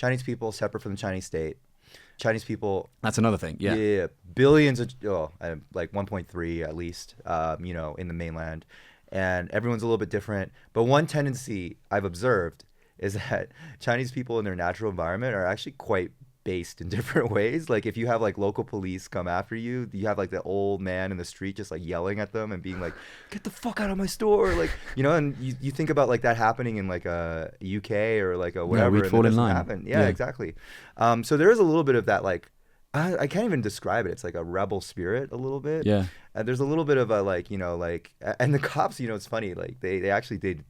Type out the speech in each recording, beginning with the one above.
Chinese people separate from the Chinese state. Chinese people. That's another thing. Yeah. Yeah, billions of like 1.3 at least. In the mainland, and everyone's a little bit different. But one tendency I've observed is that Chinese people in their natural environment are actually quite based in different ways. Like if you have like local police come after you, you have like the old man in the street just like yelling at them and being like, get the fuck out of my store, like, and you think about like that happening in like a UK or like a whatever, we'd fall in line. Happen. Yeah, exactly. So there is a little bit of that, like I can't even describe it. It's like a rebel spirit a little bit. Yeah. There's a little bit of a and the cops, it's funny, like they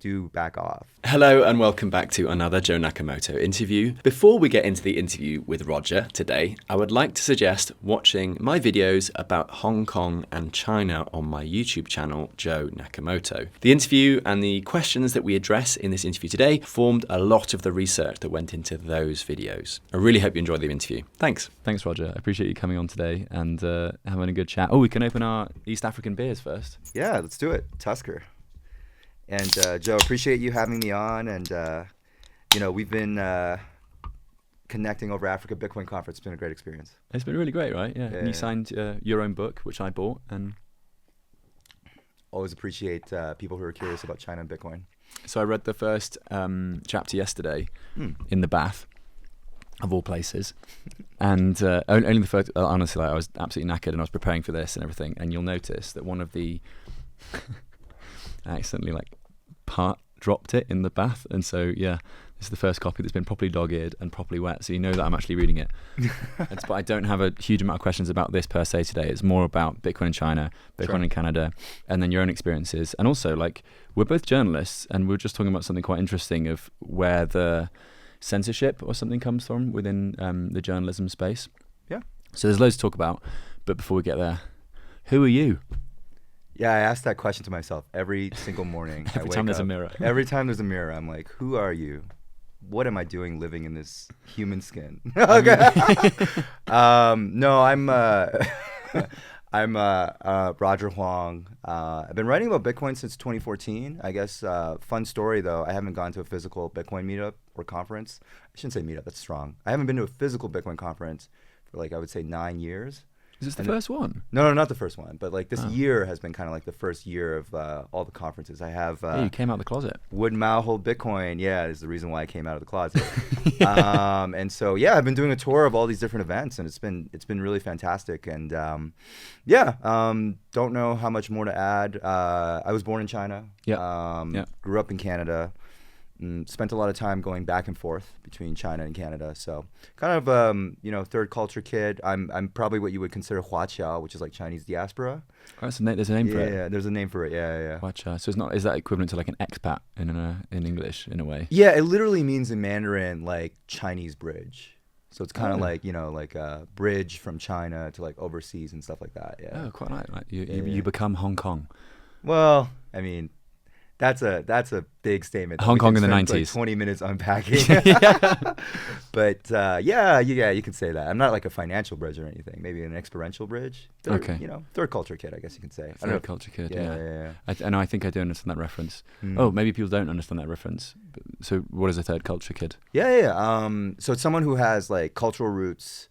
do back off. Hello and welcome back to another Joe Nakamoto interview. Before we get into the interview with Roger today, I would like to suggest watching my videos about Hong Kong and China on my YouTube channel, Joe Nakamoto. The interview and the questions that we address in this interview today formed a lot of the research that went into those videos. I really hope you enjoyed the interview. Thanks. Thanks, Roger. I appreciate you coming on today and having a good chat. Oh, we can open our East African beers first. Yeah, let's do it. Tusker. And Joe, appreciate you having me on. And, we've been connecting over Africa Bitcoin Conference. It's been a great experience. It's been really great, right? Yeah. And you signed your own book, which I bought. And always appreciate people who are curious about China and Bitcoin. So I read the first chapter yesterday in the bath, of all places. And only the first, honestly, I was absolutely knackered and I was preparing for this and everything. And you'll notice that one of the, I accidentally dropped it in the bath. And so, yeah, this is the first copy that's been properly dog-eared and properly wet. So you know that I'm actually reading it. But I don't have a huge amount of questions about this per se today. It's more about Bitcoin in China, Bitcoin in Canada, and then your own experiences. And also, we're both journalists and we're just talking about something quite interesting of where the censorship or something comes from within the journalism space. Yeah. So there's loads to talk about, but before we get there, who are you? Yeah, I ask that question to myself every single morning. Every time there's a mirror. Every time there's a mirror, I'm like, who are you? What am I doing living in this human skin? Okay. No, I'm Roger Huang. I've been writing about Bitcoin since 2014. I guess fun story though, I haven't gone to a physical Bitcoin meetup or conference. I shouldn't say meetup, that's strong. I haven't been to a physical Bitcoin conference for I would say 9 years. Is this the first one? No, not the first one. But this year has been kind of the first year of all the conferences. I have. You came out of the closet. Would Mao hold Bitcoin? Yeah, is the reason why I came out of the closet. And so I've been doing a tour of all these different events, and it's been really fantastic. And don't know how much more to add. I was born in China. Yeah. Grew up in Canada. Spent a lot of time going back and forth between China and Canada, so kind of third culture kid. I'm probably what you would consider Huaqiao, which is like Chinese diaspora. Oh, there's a name for it. Yeah, there's a name for it. Yeah. Huaqiao. So it's not. Is that equivalent to like an expat in English in a way? Yeah, it literally means in Mandarin like Chinese bridge. So it's kind of like a bridge from China to overseas and stuff like that. Yeah. Oh, quite nice. You become Hong Kong. Well, I mean. That's a big statement. Hong Kong in the 90s. 20 minutes unpacking. But you could say that. I'm not like a financial bridge or anything. Maybe an experiential bridge. Third culture kid, I guess you can say. Third culture kid. Yeah. I think I do understand that reference. Oh, maybe people don't understand that reference. So what is a third culture kid? Yeah. So it's someone who has cultural roots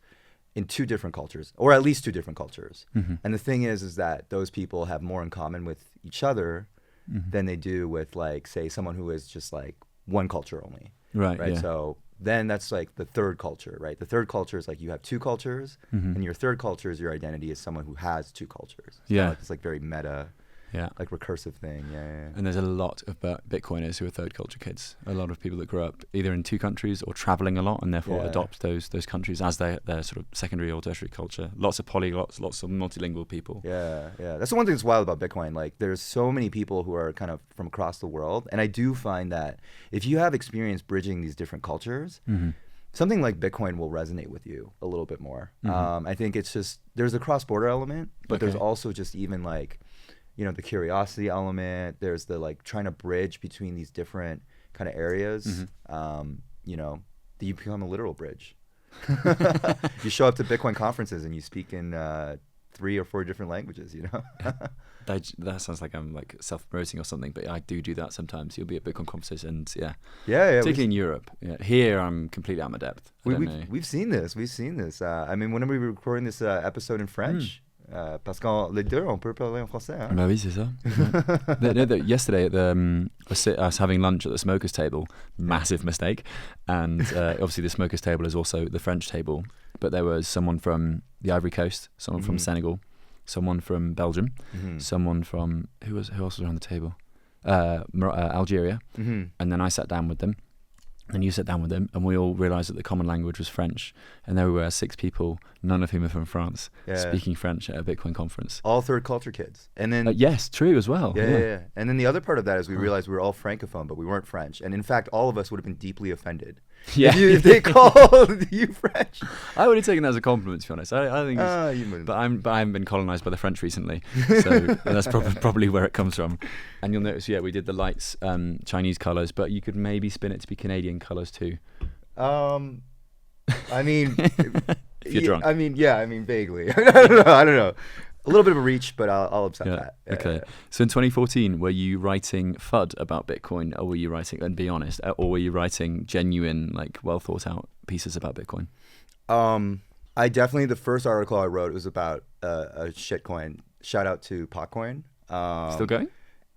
in two different cultures, or at least two different cultures. Mm-hmm. And the thing is that those people have more in common with each other than they do with say someone who is just one culture only. Right. Yeah. So then that's the third culture, right? The third culture is you have two cultures, and your third culture is your identity as someone who has two cultures. So it's very meta. Yeah, recursive thing. Yeah. And there's a lot of Bitcoiners who are third culture kids. A lot of people that grew up either in two countries or traveling a lot and therefore adopt those countries as their sort of secondary or tertiary culture. Lots of polyglots, lots of multilingual people. Yeah. That's the one thing that's wild about Bitcoin. There's so many people who are kind of from across the world, and I do find that if you have experience bridging these different cultures, something like Bitcoin will resonate with you a little bit more. I think it's just there's a cross-border element, but there's also just even the curiosity element. There's the trying to bridge between these different kind of areas. You become a literal bridge. You show up to Bitcoin conferences and you speak in 3 or 4 different languages, you know. That sounds like I'm like self-promoting or something, but I do that sometimes. You'll be at Bitcoin conferences, and yeah, particularly in Europe. Yeah. Here, I'm completely out of my depth. We've seen this. I mean, whenever we were recording this episode in French, parce que les deux, on peut parler en français. Hein? Bah oui, c'est ça. Yesterday, at the, I was having lunch at the smokers' table. Massive mistake. And obviously, the smokers' table is also the French table. But there was someone from the Ivory Coast, someone from Senegal, someone from Belgium, someone from who else was around the table? Algeria. And then I sat down with them. And you sat down with them, and we all realised that the common language was French. And there were 6 people, none of whom are from France, speaking French at a Bitcoin conference. All third culture kids. And then yes, true as well. Yeah. And then the other part of that is we realized we were all francophone, but we weren't French. And in fact, all of us would have been deeply offended if they called you French. I would have taken that as a compliment, to be honest. I think but I haven't been colonised by the French recently, so that's probably where it comes from. And you'll notice, we did the lights, Chinese colours, but you could maybe spin it to be Canadian colours too. I mean, if you're drunk. I mean, vaguely. I don't know. A little bit of a reach, but I'll accept that. Okay. So in 2014, were you writing FUD about Bitcoin, or were you writing, and be honest, or were you writing genuine, like, well thought out pieces about Bitcoin? I definitely, the first article I wrote was about a shitcoin. Shout out to Potcoin. Still going?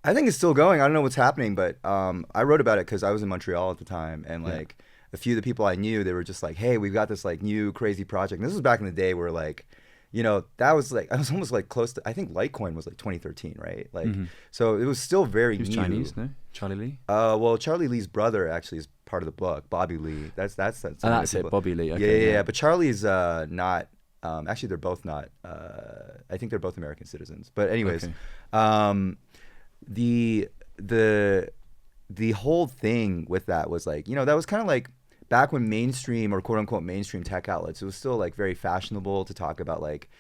I think it's still going. I don't know what's happening, but I wrote about it because I was in Montreal at the time, and like a few of the people I knew, they were just like, "Hey, we've got this like new crazy project." And this was back in the day where like, you know, that was like, I was almost like close to, I think Litecoin was like 2013, right? Like, so it was still very new. He was Chinese, no? Charlie Lee? Well, Charlie Lee's brother actually is part of the book, Bobby Lee. That's it, Bobby Lee. Okay, yeah. But Charlie's not, actually they're both not, I think they're both American citizens. But anyways, the whole thing with that was like, you know, that was kind of like, back when mainstream or quote unquote mainstream tech outlets, it was still like very fashionable to talk about like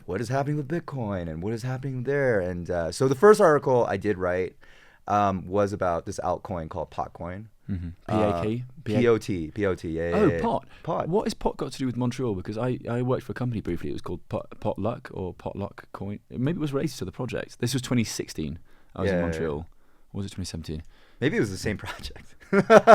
what is happening with Bitcoin and what is happening there. And so the first article I did write was about this altcoin called Potcoin. P-A-K? P-O-T, yeah. Oh, Pot. What has Pot got to do with Montreal? Because I worked for a company briefly. It was called Potluck or Potluck Coin. Maybe it was related to the project. This was 2016. I was in Montreal. Or was it 2017? Maybe it was the same project.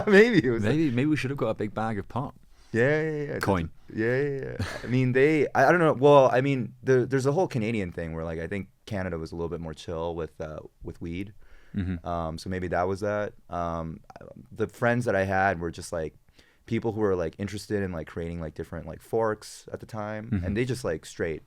Maybe it was. Maybe we should have got a big bag of pot. Yeah. Coin. Yeah. I mean, I don't know. Well, I mean, there's a whole Canadian thing where like I think Canada was a little bit more chill with weed. So maybe that was that. The friends that I had were just like people who were like interested in like creating like different like forks at the time, and they just like straight.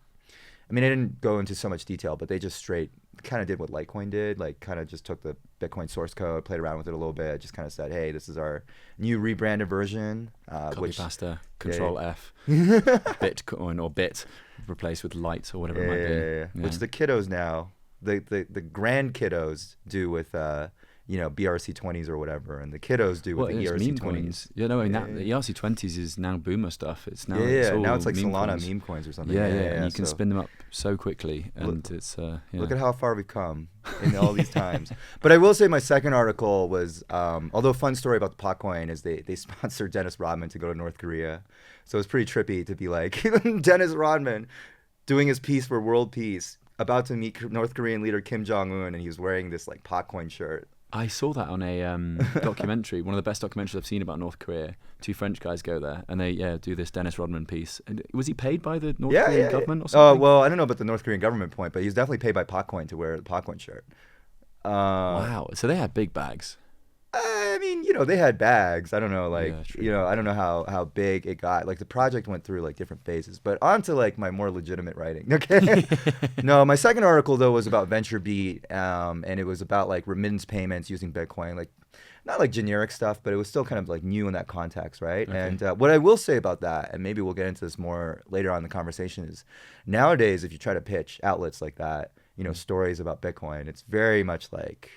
I mean, I didn't go into so much detail, but they just straight kind of did what Litecoin did, like kind of just took the Bitcoin source code, played around with it a little bit, just kind of said, hey, this is our new rebranded version. Copy pasta, Control F, Bitcoin or bit replaced with light or whatever it might be. Which the kiddos now, the grand kiddos do with BRC20s or whatever, and the kiddos do with the ERC20s. Yeah, no, I mean the ERC20s is now boomer stuff. It's now now it's like Solana coins. Meme coins or something. And you can spin them up so quickly, and it's look at how far we've come in all these times. But I will say my second article was, although fun story about the Potcoin is they sponsored Dennis Rodman to go to North Korea, so it's pretty trippy to be like Dennis Rodman doing his piece for world peace, about to meet North Korean leader Kim Jong-un, and he was wearing this like Potcoin shirt. I saw that on a documentary, one of the best documentaries I've seen about North Korea. 2 French guys go there and they do this Dennis Rodman piece. And was he paid by the North Korean government or something? Well, I don't know about the North Korean government point, but he's definitely paid by Potcoin to wear the Potcoin shirt. Wow. So they had big bags. I mean, they had bags. I don't know, like, I don't know how big it got. Like, the project went through, like, different phases. But on to, like, my more legitimate writing, okay? No, my second article, though, was about VentureBeat, and it was about, like, remittance payments using Bitcoin. Like, not, like, generic stuff, but it was still kind of, like, new in that context, right? Okay. And what I will say about that, and maybe we'll get into this more later on in the conversation, is nowadays, if you try to pitch outlets like that, stories about Bitcoin, it's very much, like,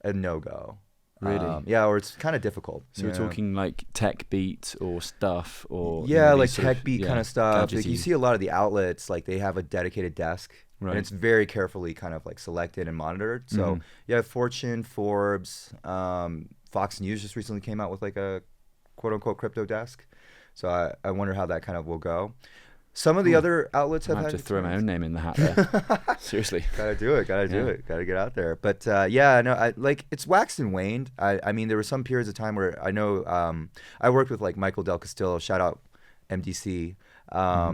a no-go. Really? Or it's kind of difficult. So we're talking like tech beat or stuff, or like tech beat kind of stuff. Like, you see a lot of the outlets, like they have a dedicated desk, and it's very carefully kind of like selected and monitored. So you have Fortune, Forbes, Fox News just recently came out with like a quote unquote crypto desk. So I wonder how that kind of will go. Some of the other outlets I have have had to throw my experience. own name in the hat there. Seriously. Gotta do it. Gotta do Yeah. it. Gotta get out there. But yeah, no, like it's waxed and waned. I mean, there were some periods of time where I know I worked with like Michael Del Castillo. Shout out MDC.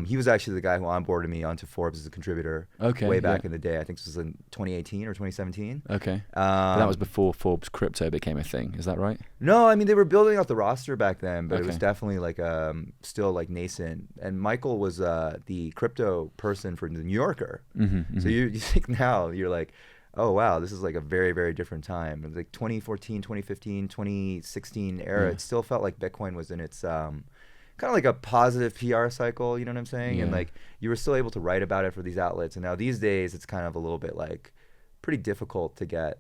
He was actually the guy who onboarded me onto Forbes as a contributor Okay, way back yeah. in the day. I think this was in 2018 or 2017. Okay. But that was before Forbes crypto became a thing. Is that right? No, I mean they were building out the roster back then, but it was Okay. definitely like still like nascent. And Michael was the crypto person for the New Yorker. So you think now you're like, oh wow, this is like a very, very different time. It was like 2014, 2015, 2016 era. Yeah. It still felt like Bitcoin was in its kind of like a positive PR cycle, you know what I'm saying? And Yeah. like you were still able to write about it for these outlets. And now these days it's kind of a little bit like pretty difficult to get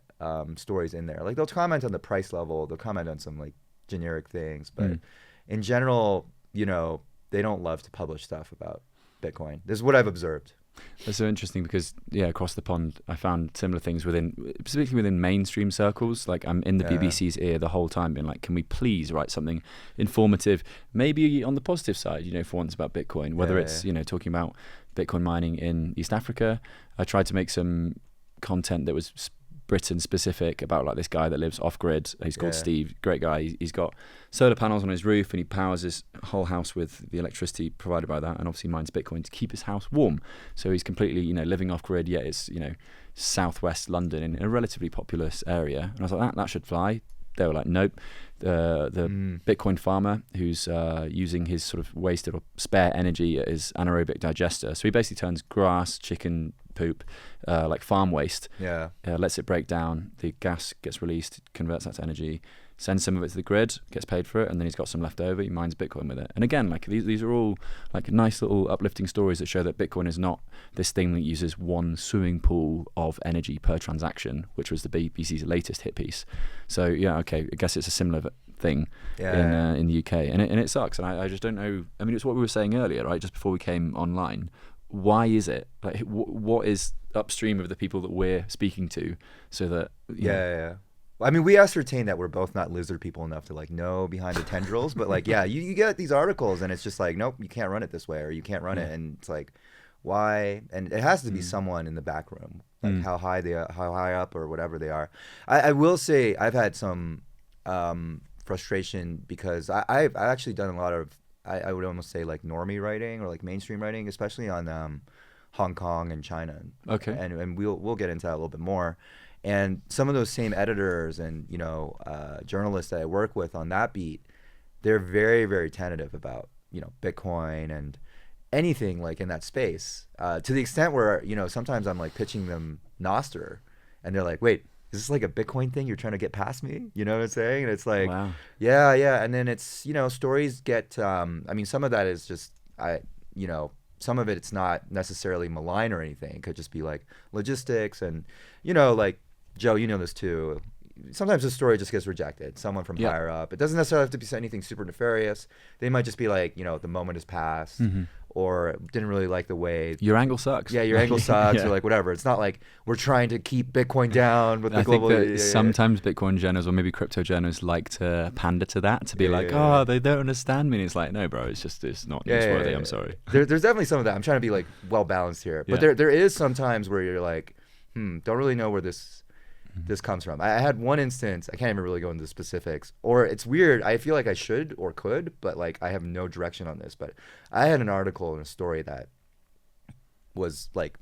stories in there. Like they'll comment on the price level, they'll comment on some like generic things, but in general, you know, they don't love to publish stuff about Bitcoin. This is what I've observed. That's so interesting because, yeah, across the pond, I found similar things specifically within mainstream circles. Like I'm in the Yeah. BBC's ear the whole time being like, can we please write something informative, maybe on the positive side, you know, for once about Bitcoin, whether Yeah, it's, yeah. you know, talking about Bitcoin mining in East Africa. I tried to make some content that was Britain specific about like this guy that lives off grid. He's called Yeah. Steve, great guy. He's got solar panels on his roof and he powers his whole house with the electricity provided by that, and obviously mines Bitcoin to keep his house warm. So he's completely, you know, living off grid, yet it's, you know, southwest London in a relatively populous area. And I was like, that should fly. They were like, nope. The Bitcoin farmer who's using his sort of wasted or spare energy at his anaerobic digester. So he basically turns grass, chicken poop, like farm waste, Yeah. lets it break down. The gas gets released, converts that to energy, sends some of it to the grid, gets paid for it, and then he's got some left over. He mines Bitcoin with it. And again, like these are all like nice little uplifting stories that show that Bitcoin is not this thing that uses one swimming pool of energy per transaction, which was the BBC's latest hit piece. So yeah, okay, I guess it's a similar thing Yeah. in the UK, and it sucks. And I just don't know. I mean, it's what we were saying earlier, right? Just before we came online. Why is it like what is upstream of the people that we're speaking to, so that Yeah. I mean, we ascertain that we're both not lizard people enough to like know behind the tendrils, but like, yeah, you get these articles and it's just like, nope, you can't run it this way, or you can't run it, and it's like, why? And it has to be someone in the back room, like how high up or whatever they are. I will say I've had some frustration because I've actually done a lot of I would almost say like normie writing or like mainstream writing, especially on Hong Kong and China. Okay. And we'll get into that a little bit more. And some of those same editors and journalists that I work with on that beat, they're very, very tentative about Bitcoin and anything like in that space, to the extent where sometimes I'm like pitching them Nostr, and they're like, wait, is this like a Bitcoin thing? You're trying to get past me? You know what I'm saying? And it's like, Wow. yeah. And then it's, stories get, I mean, some of that is just, some of it's not necessarily malign or anything. It could just be like logistics and, like, Joe, you know this too. Sometimes the story just gets rejected. Someone from higher up. It doesn't necessarily have to be anything super nefarious. They might just be like, the moment has passed, or didn't really like the way your angle sucks. Yeah, your angle sucks, Yeah. or like whatever. It's not like we're trying to keep Bitcoin down with the I global. think that sometimes Bitcoin journals or maybe crypto journals like to pander to that, to be Yeah. they don't understand me. And it's like, no, bro, it's not newsworthy. I'm sorry. There's definitely some of that. I'm trying to be like well balanced here, but there is sometimes where you're like, don't really know where this comes from. I had one instance, I can't even really go into the specifics, or it's weird. I feel like I should or could, but like I have no direction on this. But I had an article and a story that was like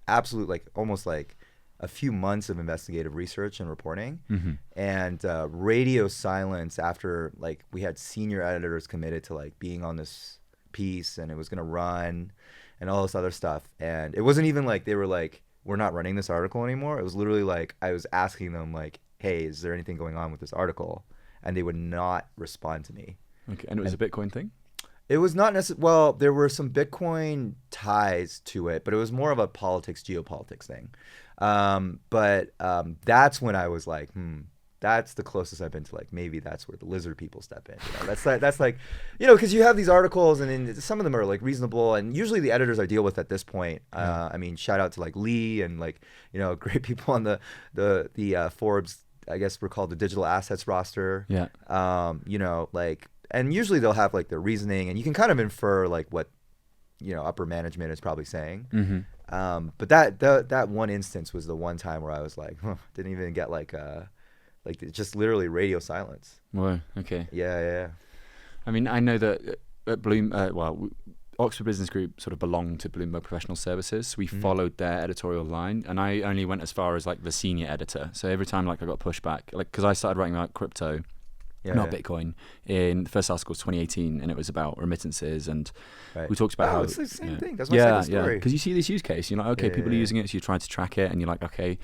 absolute, like almost like a few months of investigative research and reporting, and radio silence after like we had senior editors committed to like being on this piece, and it was gonna run and all this other stuff. And it wasn't even like they were like, we're not running this article anymore. It was literally like I was asking them like, hey, is there anything going on with this article? And they would not respond to me. Okay, and it was a Bitcoin thing? It was not necessarily, well, there were some Bitcoin ties to it, but it was more of a geopolitics thing. But that's when I was like, that's the closest I've been to like, maybe that's where the lizard people step in. That's like, because you have these articles and then some of them are like reasonable, and usually the editors I deal with at this point, I mean, shout out to like Lee and like, great people on the Forbes, I guess we're called the digital assets roster. Yeah. Like, and usually they'll have like their reasoning, and you can kind of infer like what upper management is probably saying. Mm-hmm. But that one instance was the one time where I was like, didn't even get like just literally radio silence. Well, okay. Yeah. I mean, I know that at Oxford Business Group sort of belonged to Bloomberg Professional Services. We followed their editorial line, and I only went as far as like the senior editor. So every time like I got pushback, like because I started writing about crypto, not Bitcoin, in the first article was 2018, and it was about remittances, and we talked about how it's the same thing. That's my second story. Because you see this use case, you're like, okay, people are using it, so you're trying to track it, and you're like, okay,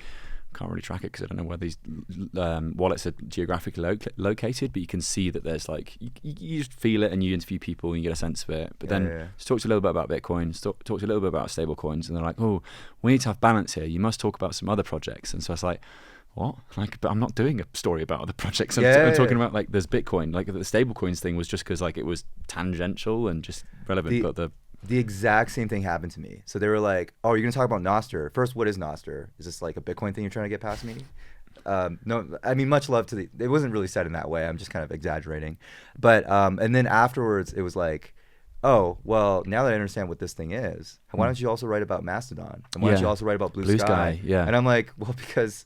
can't really track it because I don't know where these wallets are geographically located, but you can see that there's like you just feel it, and you interview people and you get a sense of it. But then just talk to a little bit about Bitcoin, talk to a little bit about stable coins, and they're like, oh, we need to have balance here, you must talk about some other projects. And so I was like, what? Like, but I'm not doing a story about other projects. I'm talking about like there's Bitcoin. Like the stable coins thing was just because like it was tangential and just relevant. The exact same thing happened to me. So they were like, oh, you're going to talk about Nostr. First, what is Nostr? Is this like a Bitcoin thing you're trying to get past me? No, I mean, much love to it wasn't really said in that way. I'm just kind of exaggerating. But, and then afterwards it was like, oh, well, now that I understand what this thing is, why don't you also write about Mastodon? And why don't you also write about Blue Sky? Yeah. And I'm like, well, because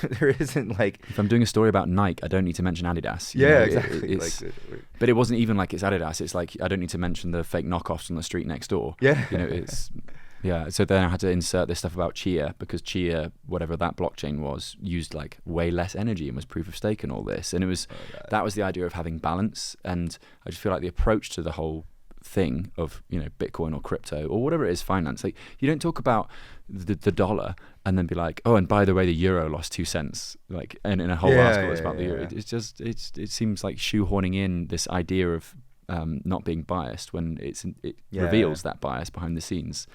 there isn't like, if I'm doing a story about Nike, I don't need to mention Adidas. Exactly. But it wasn't even like it's Adidas. It's like I don't need to mention the fake knockoffs on the street next door. Yeah. So then I had to insert this stuff about Chia, because Chia, whatever that blockchain was, used like way less energy and was proof of stake and all this. And it was that was the idea of having balance. And I just feel like the approach to the whole thing of Bitcoin or crypto or whatever it is, finance, like you don't talk about the dollar and then be like, oh, and by the way, the euro lost 2 cents, like in a whole article it's about the euro. It's just it seems like shoehorning in this idea of not being biased when it reveals that bias behind the scenes.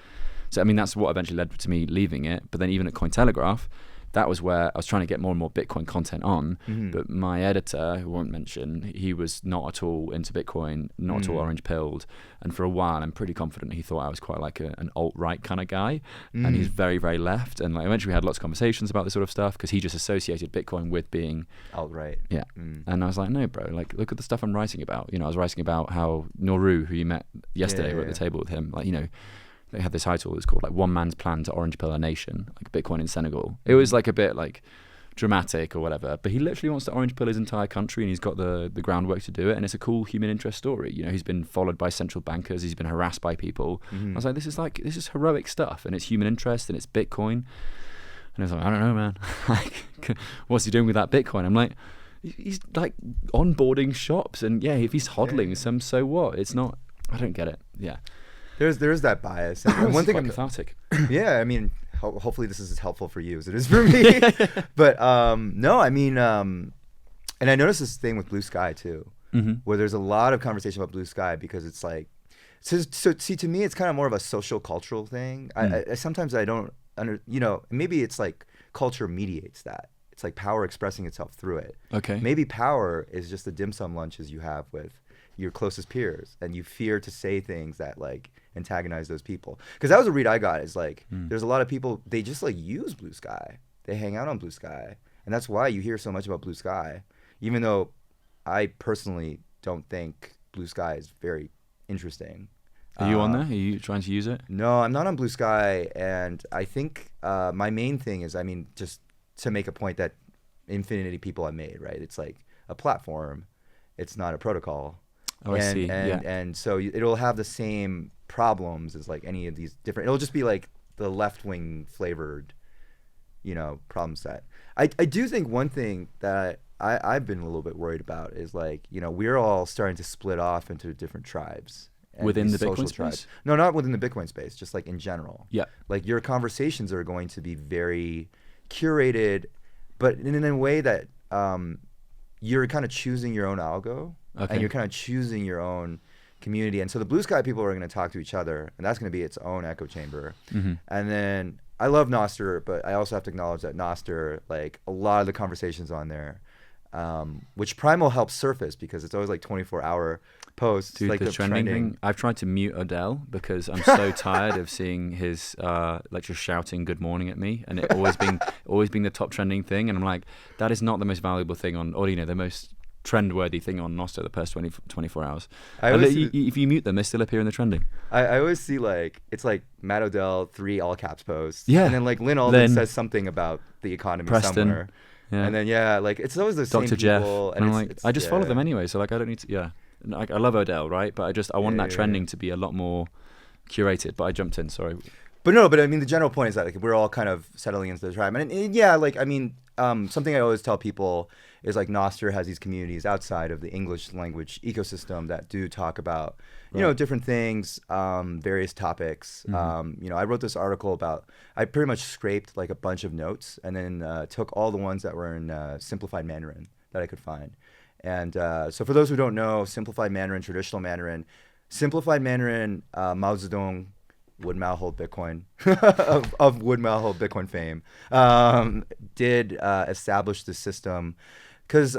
So I mean, that's what eventually led to me leaving it. But then even at Cointelegraph, that was where I was trying to get more and more Bitcoin content on. But my editor, who I won't mention, he was not at all into Bitcoin, not at all orange pilled. And for a while, I'm pretty confident he thought I was quite like an alt-right kind of guy. And he's very, very left. And like eventually we had lots of conversations about this sort of stuff because he just associated Bitcoin with being alt-right. Yeah. And I was like, no, bro, like look at the stuff I'm writing about. I was writing about how Nauru, who you met yesterday, we're at the table with him, like, they had this title that's called like One Man's Plan to Orange Pill a Nation, like Bitcoin in Senegal. It was like a bit like dramatic or whatever, but he literally wants to orange pill his entire country, and he's got the groundwork to do it, and it's a cool human interest story. He's been followed by central bankers, he's been harassed by people. I was like, this is heroic stuff, and it's human interest, and it's Bitcoin. And I was like, I don't know, man. Like, what's he doing with that Bitcoin? I'm like, he's like onboarding shops, and if he's hodling some, so what? It's not. I don't get it. Yeah. There's that bias. And one thing I'm cathartic. Yeah, I mean, hopefully this is as helpful for you as it is for me. But no, I mean, and I noticed this thing with Blue Sky too, where there's a lot of conversation about Blue Sky because it's like, so see, to me, it's kind of more of a social cultural thing. I sometimes I don't maybe it's like culture mediates that. It's like power expressing itself through it. Okay. Maybe power is just the dim sum lunches you have with your closest peers, and you fear to say things that like antagonize those people. Because that was a read I got, is like there's a lot of people, they just like use Blue Sky, they hang out on Blue Sky, and that's why you hear so much about Blue Sky, even though I personally don't think Blue Sky is very interesting. Are you on there? Are you trying to use it? No, I'm not on Blue Sky, and I think my main thing is, I mean, just to make a point that infinity people have made, right? It's like a platform, it's not a protocol. Oh, I see. And so it'll have the same problems as like any of these different. It'll just be like the left-wing flavored, problem set. I do think one thing that I've been a little bit worried about is like, we're all starting to split off into different tribes. Within the Bitcoin space? No, not within the Bitcoin space, just like in general. Yeah. Like your conversations are going to be very curated, but in a way that you're kind of choosing your own algo. Okay. And you're kind of choosing your own community. And so the Blue Sky people are going to talk to each other, and that's going to be its own echo chamber. And then I love Nostr, but I also have to acknowledge that Nostr, like a lot of the conversations on there, which Primal helps surface because it's always like 24-hour posts. Dude, like the trending thing. I've tried to mute Odell because I'm so tired of seeing his like just shouting good morning at me, and it always being the top trending thing. And I'm like, that is not the most valuable thing on, or the most trend-worthy thing on Nostr the past 24 hours. I always If you mute them, they still appear in the trending. I always see like it's like Matt Odell 3 all caps posts. Yeah. And then like Lynn Alden says something about the economy Preston, somewhere. yeah. And then like it's always the Dr. same Jeff. people. And I'm like, I just follow yeah. them anyway, so like I don't need to. Yeah. Like, I love Odell, right? But I want that trending to be a lot more curated. But I jumped in. Sorry. But no, but I mean, the general point is that like we're all kind of settling into the tribe, and yeah, like I mean, something I always tell people is like Nostr has these communities outside of the English language ecosystem that do talk about, you know, different things, various topics. You know, I wrote this article about, I pretty much scraped like a bunch of notes and then took all the ones that were in simplified Mandarin that I could find. And so for those who don't know, simplified Mandarin, traditional Mandarin, simplified Mandarin, Mao Zedong, Wood Mao hold Bitcoin of Wood Mao hold Bitcoin fame, did establish the system because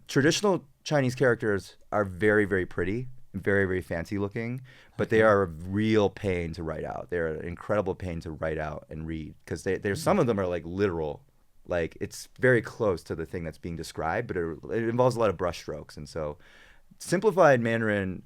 traditional Chinese characters are very, very pretty, very, very fancy looking, but they are a real pain to write out. They're an incredible pain to write out and read because there's some of them are like literal, like it's very close to the thing that's being described, but it involves a lot of brush strokes. And so simplified Mandarin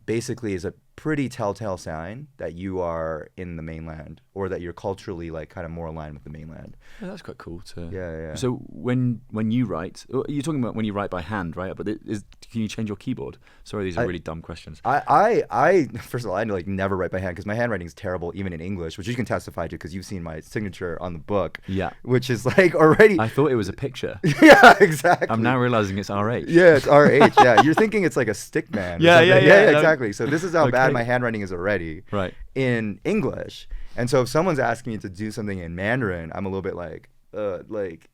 basically is a pretty telltale sign that you are in the mainland or that you're culturally like kind of more aligned with the mainland. Yeah, that's quite cool to. Yeah. So when you write, you're talking about when you write by hand, right? But can you change your keyboard? Sorry, these are really dumb questions. I first of all, I like never write by hand because my handwriting is terrible, even in English, which you can testify to because you've seen my signature on the book. Yeah. Which is like already. I thought it was a picture. Yeah, exactly. I'm now realizing it's RH. Yeah, it's RH. Yeah, you're thinking it's like a stick man. Yeah, exactly. So this is how bad Okay. my handwriting is already. Right. In English, and so if someone's asking me to do something in Mandarin, I'm a little bit like,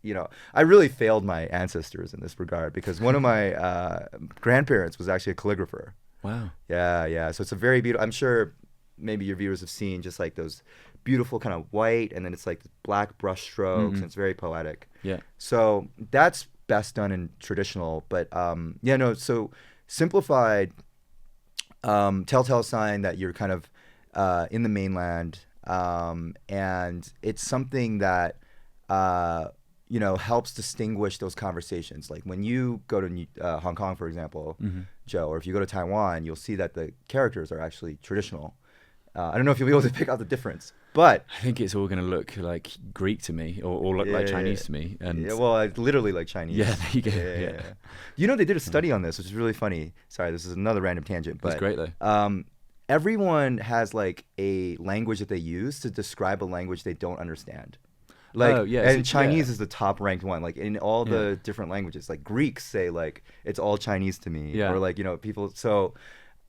you know, I really failed my ancestors in this regard because one of my grandparents was actually a calligrapher. Wow. Yeah. So it's a very beautiful. I'm sure maybe your viewers have seen just like those beautiful kind of white, and then it's like black brush strokes, and it's very poetic. Yeah. So that's best done in traditional, but so simplified, telltale sign that you're kind of in the mainland, and it's something that you know, helps distinguish those conversations. Like when you go to Hong Kong, for example, Joe, or if you go to Taiwan, you'll see that the characters are actually traditional. I don't know if you'll be able to pick out the difference, but I think it's all going to look like Greek to me, or look like Chinese to me. And yeah, well, it's literally like Chinese. Yeah, there you go. Yeah. You know, they did a study on this, which is really funny. Sorry, this is another random tangent, but it's great though. Everyone has like a language that they use to describe a language they don't understand. Like, and Chinese is the top ranked one. Like in all the different languages, like Greeks say like it's all Chinese to me, or like, you know, people. So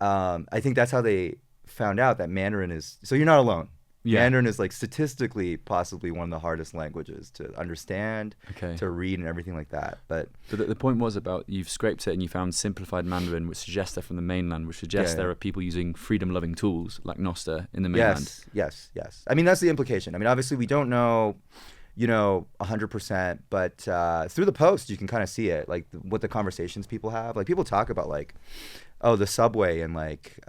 I think that's how they found out that Mandarin is. So you're not alone. Yeah. Mandarin is like statistically possibly one of the hardest languages to understand, to read, and everything like that. But the point was about you've scraped it and you found simplified Mandarin, which suggests they're from the mainland, which suggests there are people using freedom-loving tools like Nostr in the mainland. Yes. I mean, that's the implication. I mean, obviously we don't know, you know, 100%, but through the post you can kind of see it, like what the conversations people have. Like people talk about like, oh, the subway in like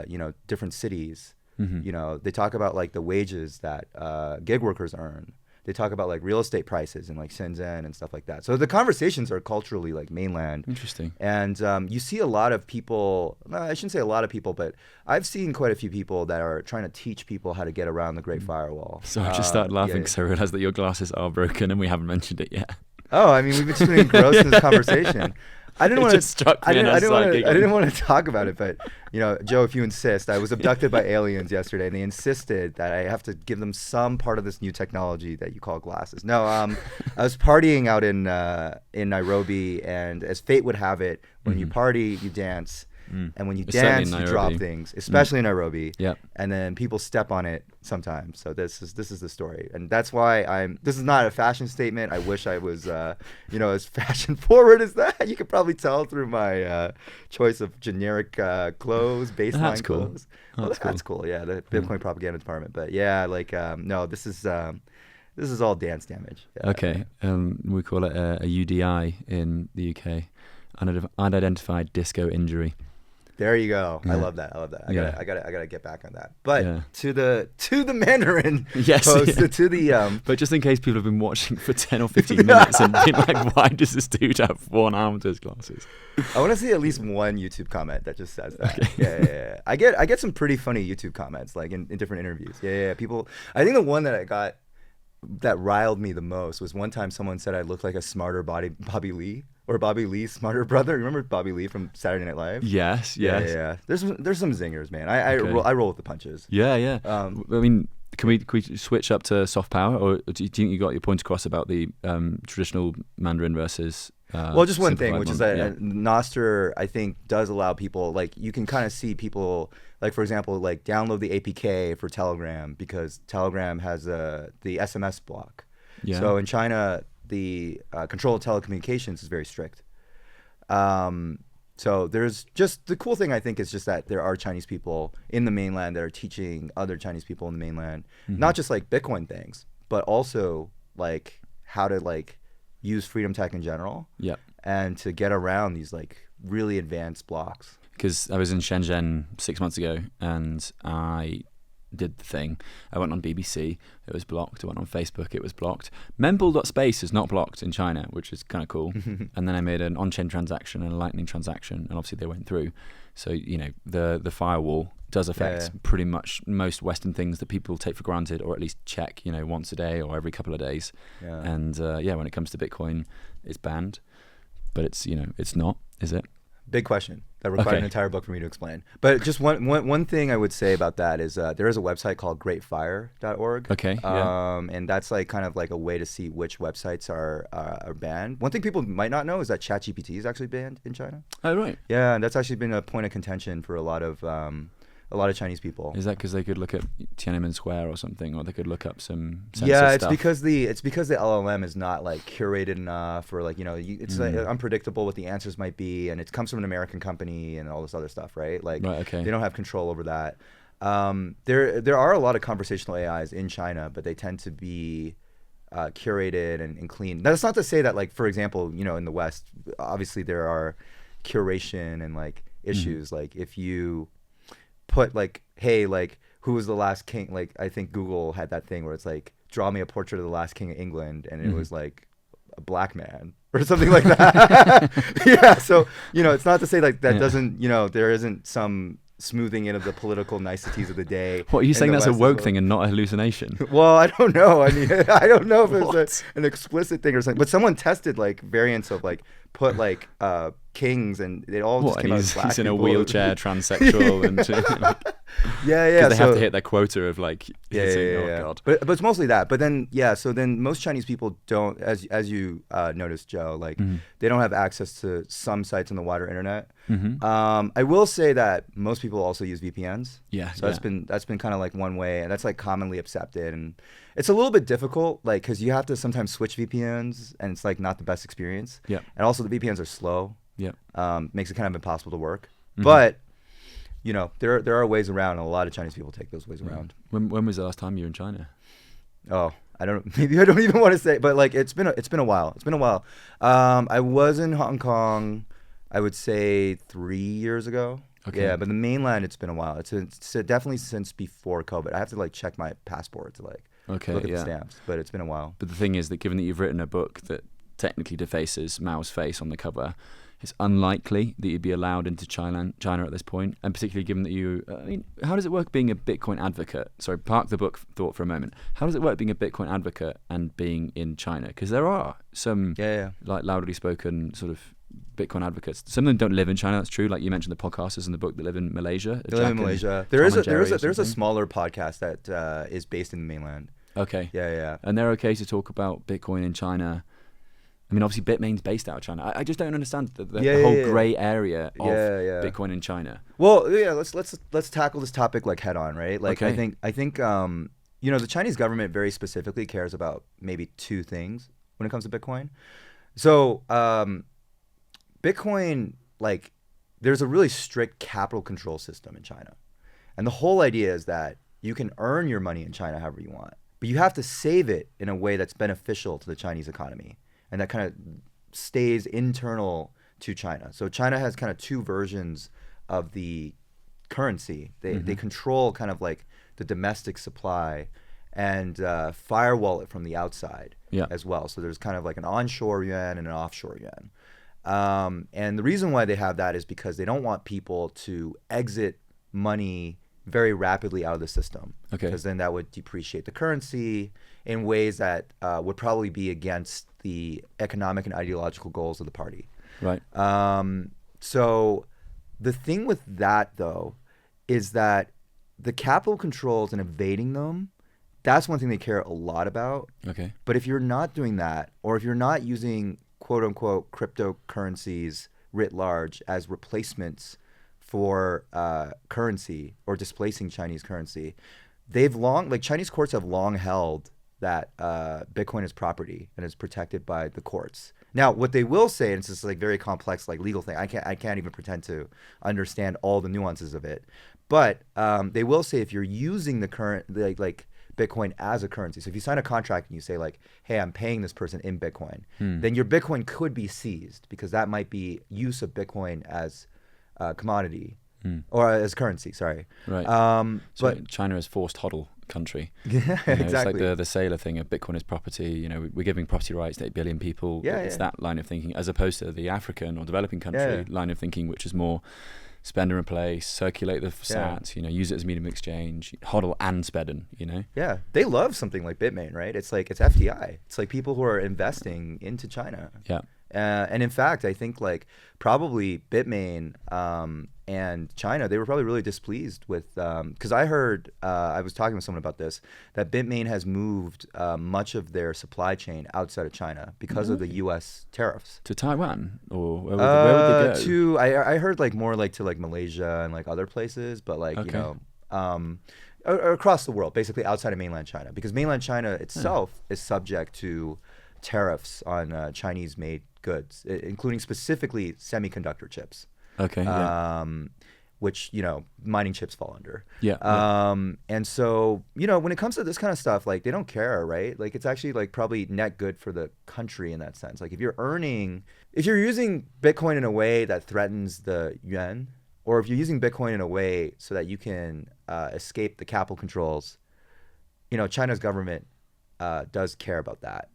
you know, different cities. You know, they talk about like the wages that gig workers earn. They talk about like real estate prices in like Shenzhen and stuff like that. So the conversations are culturally like mainland. Interesting. And you see a lot of people, I shouldn't say a lot of people, but I've seen quite a few people that are trying to teach people how to get around the Great Firewall. So I just started laughing because I realized that your glasses are broken and we haven't mentioned it yet. Oh, I mean, we've just been engrossed in this conversation. I didn't want to talk about it, but you know, Joe, if you insist, I was abducted by aliens yesterday, and they insisted that I have to give them some part of this new technology that you call glasses. No, I was partying out in Nairobi, and as fate would have it, when you party, you dance. And when you dance, you drop things, especially in Nairobi. Yep. And then people step on it sometimes. So this is the story, and that's why this is not a fashion statement. I wish I was, you know, as fashion forward as that. You could probably tell through my choice of generic clothes, baseline clothes. That's cool. Yeah, the Bitcoin propaganda department. But yeah, like no, this is all dance damage. Yeah. Okay, we call it a UDI in the UK, unidentified disco injury. There you go. Yeah. I love that. I Yeah. gotta get back on that. But Yeah. to the Mandarin Yes, post, yeah. to the But just in case people have been watching for 10 or 15 minutes and been like, why does this dude have one arm to his glasses? I want to see at least one YouTube comment that just says that. Okay. Yeah. I get some pretty funny YouTube comments like in different interviews. Yeah. People. I think the one that I got that riled me the most was one time someone said I looked like a smarter Bobby Lee. Or Bobby Lee's smarter brother. Remember Bobby Lee from Saturday Night Live? Yes. Yeah. There's some zingers, man. I roll with the punches. Yeah. I mean, can we switch up to soft power, or do you think you got your point across about the traditional Mandarin versus? Well, just one thing, which is that yeah. Nostr, I think, does allow people, like, you can kind of see people, like, for example, like, download the APK for Telegram because Telegram has the SMS block. Yeah. So in China, the control of telecommunications is very strict. So there's just the cool thing, I think, is just that there are Chinese people in the mainland that are teaching other Chinese people in the mainland, not just like Bitcoin things, but also like how to like use freedom tech in general. Yeah. And to get around these like really advanced blocks. Because I was in Shenzhen 6 months ago and I did the thing. I went on BBC, it was blocked. I went on Facebook, it was blocked. Mempool.space is not blocked in China, which is kind of cool. And then I made an on-chain transaction and a Lightning transaction, and obviously they went through. So, you know, the firewall does affect pretty much most Western things that people take for granted, or at least check, you know, once a day or every couple of days. Yeah. And when it comes to Bitcoin, it's banned. But it's, you know, it's not, is it? Big question that required an entire book for me to explain. But just one thing I would say about that is there is a website called greatfire.org. Okay. Yeah. And that's like kind of like a way to see which websites are banned. One thing people might not know is that ChatGPT is actually banned in China. Oh, right. Yeah, and that's actually been a point of contention for a lot of Chinese people. Is that because they could look at Tiananmen Square or something, or they could look up some Yeah, it's stuff? because the LLM is not like curated enough, or like, you know, it's like unpredictable what the answers might be, and it comes from an American company and all this other stuff, right? Like, Right, okay. They don't have control over that. There are a lot of conversational AIs in China, but they tend to be curated and clean. That's not to say that, like, for example, you know, in the West, obviously there are curation and like issues. Like if you put like, hey, like, who was the last king? Like, I think Google had that thing where it's like, draw me a portrait of the last king of England, and it was like a black man or something like that. Yeah, so, you know, it's not to say like that doesn't, you know, there isn't some smoothing in of the political niceties of the day. What, are you saying that's a West woke thing and not a hallucination? Well, I don't know. I mean, I don't know if it's an explicit thing or something. But someone tested like variants of like put like kings, and it all just came out as black he's in a people. wheelchair, transsexual, and Yeah. they so, have to hit their quota of like hitting. yeah. Oh god. But it's mostly that. But then so then most Chinese people don't, as you noticed, Joe, like they don't have access to some sites on the wider internet. I will say that most people also use VPNs. Yeah. So that's been kind of like one way, and that's like commonly accepted, and it's a little bit difficult, like, because you have to sometimes switch VPNs, and it's like not the best experience. Yeah. And also the VPNs are slow. Yeah. Makes it kind of impossible to work. But you know, there are ways around, and a lot of Chinese people take those ways around. When was the last time you were in China? Oh, I don't. Maybe I don't even want to say, but like it's been a while. It's been a while. I was in Hong Kong, I would say 3 years ago. Okay. Yeah, but the mainland, it's been a while. It's definitely since before COVID. I have to like check my passport to like look at the stamps, but it's been a while. But the thing is that given that you've written a book that technically defaces Mao's face on the cover, it's unlikely that you'd be allowed into China at this point, and particularly given that you, I mean, how does it work being a Bitcoin advocate? Sorry, park the book thought for a moment. How does it work being a Bitcoin advocate and being in China? Because there are some like loudly spoken sort of Bitcoin advocates. Some of them don't live in China. That's true. Like you mentioned, the podcasters in the book that live in Malaysia. They live in Malaysia. There's a smaller podcast that is based in the mainland. Okay. Yeah. And they're okay to talk about Bitcoin in China. I mean, obviously, Bitmain's based out of China. I just don't understand the whole grey area of Bitcoin in China. Well, yeah, let's tackle this topic like head on, right? Like, okay. I think you know, the Chinese government very specifically cares about maybe two things when it comes to Bitcoin. So, Bitcoin, like, there's a really strict capital control system in China, and the whole idea is that you can earn your money in China however you want, but you have to save it in a way that's beneficial to the Chinese economy, and that kind of stays internal to China. So China has kind of two versions of the currency. They control kind of like the domestic supply and firewall it from the outside as well. So there's kind of like an onshore yuan and an offshore yuan. And the reason why they have that is because they don't want people to exit money very rapidly out of the system. Okay. Because then that would depreciate the currency in ways that would probably be against the economic and ideological goals of the party. Right. So the thing with that, though, is that the capital controls and evading them, that's one thing they care a lot about. Okay. But if you're not doing that, or if you're not using quote unquote cryptocurrencies writ large as replacements for currency or displacing Chinese currency, Chinese courts have long held that Bitcoin is property and is protected by the courts. Now, what they will say, and it's this like very complex like legal thing, I can't even pretend to understand all the nuances of it, but they will say if you're using the current like Bitcoin as a currency, so if you sign a contract and you say like, hey, I'm paying this person in Bitcoin, then your Bitcoin could be seized because that might be use of Bitcoin as commodity or as currency. Sorry. Right. But China is forced hodl country. Exactly. It's like the sailor thing of Bitcoin is property. We're giving property rights to 8 billion people. It's that line of thinking, as opposed to the African or developing country line of thinking, which is more spend and replace, circulate the sats, use it as medium of exchange, hodl and spedden, Yeah, they love something like Bitmain, right? It's like it's FDI. It's like people who are investing into China. Yeah. And in fact, I think like probably Bitmain and China, they were probably really displeased with, because I heard, I was talking with someone about this, that Bitmain has moved much of their supply chain outside of China because of the U.S. tariffs. To Taiwan? Or where would they go? I heard like more like to like Malaysia and like other places, but like, across the world, basically outside of mainland China, because mainland China itself is subject to tariffs on Chinese-made goods, including specifically semiconductor chips. Okay. Which mining chips fall under. Yeah. And so when it comes to this kind of stuff, like they don't care, right? Like it's actually like probably net good for the country in that sense. Like if you're using Bitcoin in a way that threatens the yuan, or if you're using Bitcoin in a way so that you can escape the capital controls, China's government does care about that.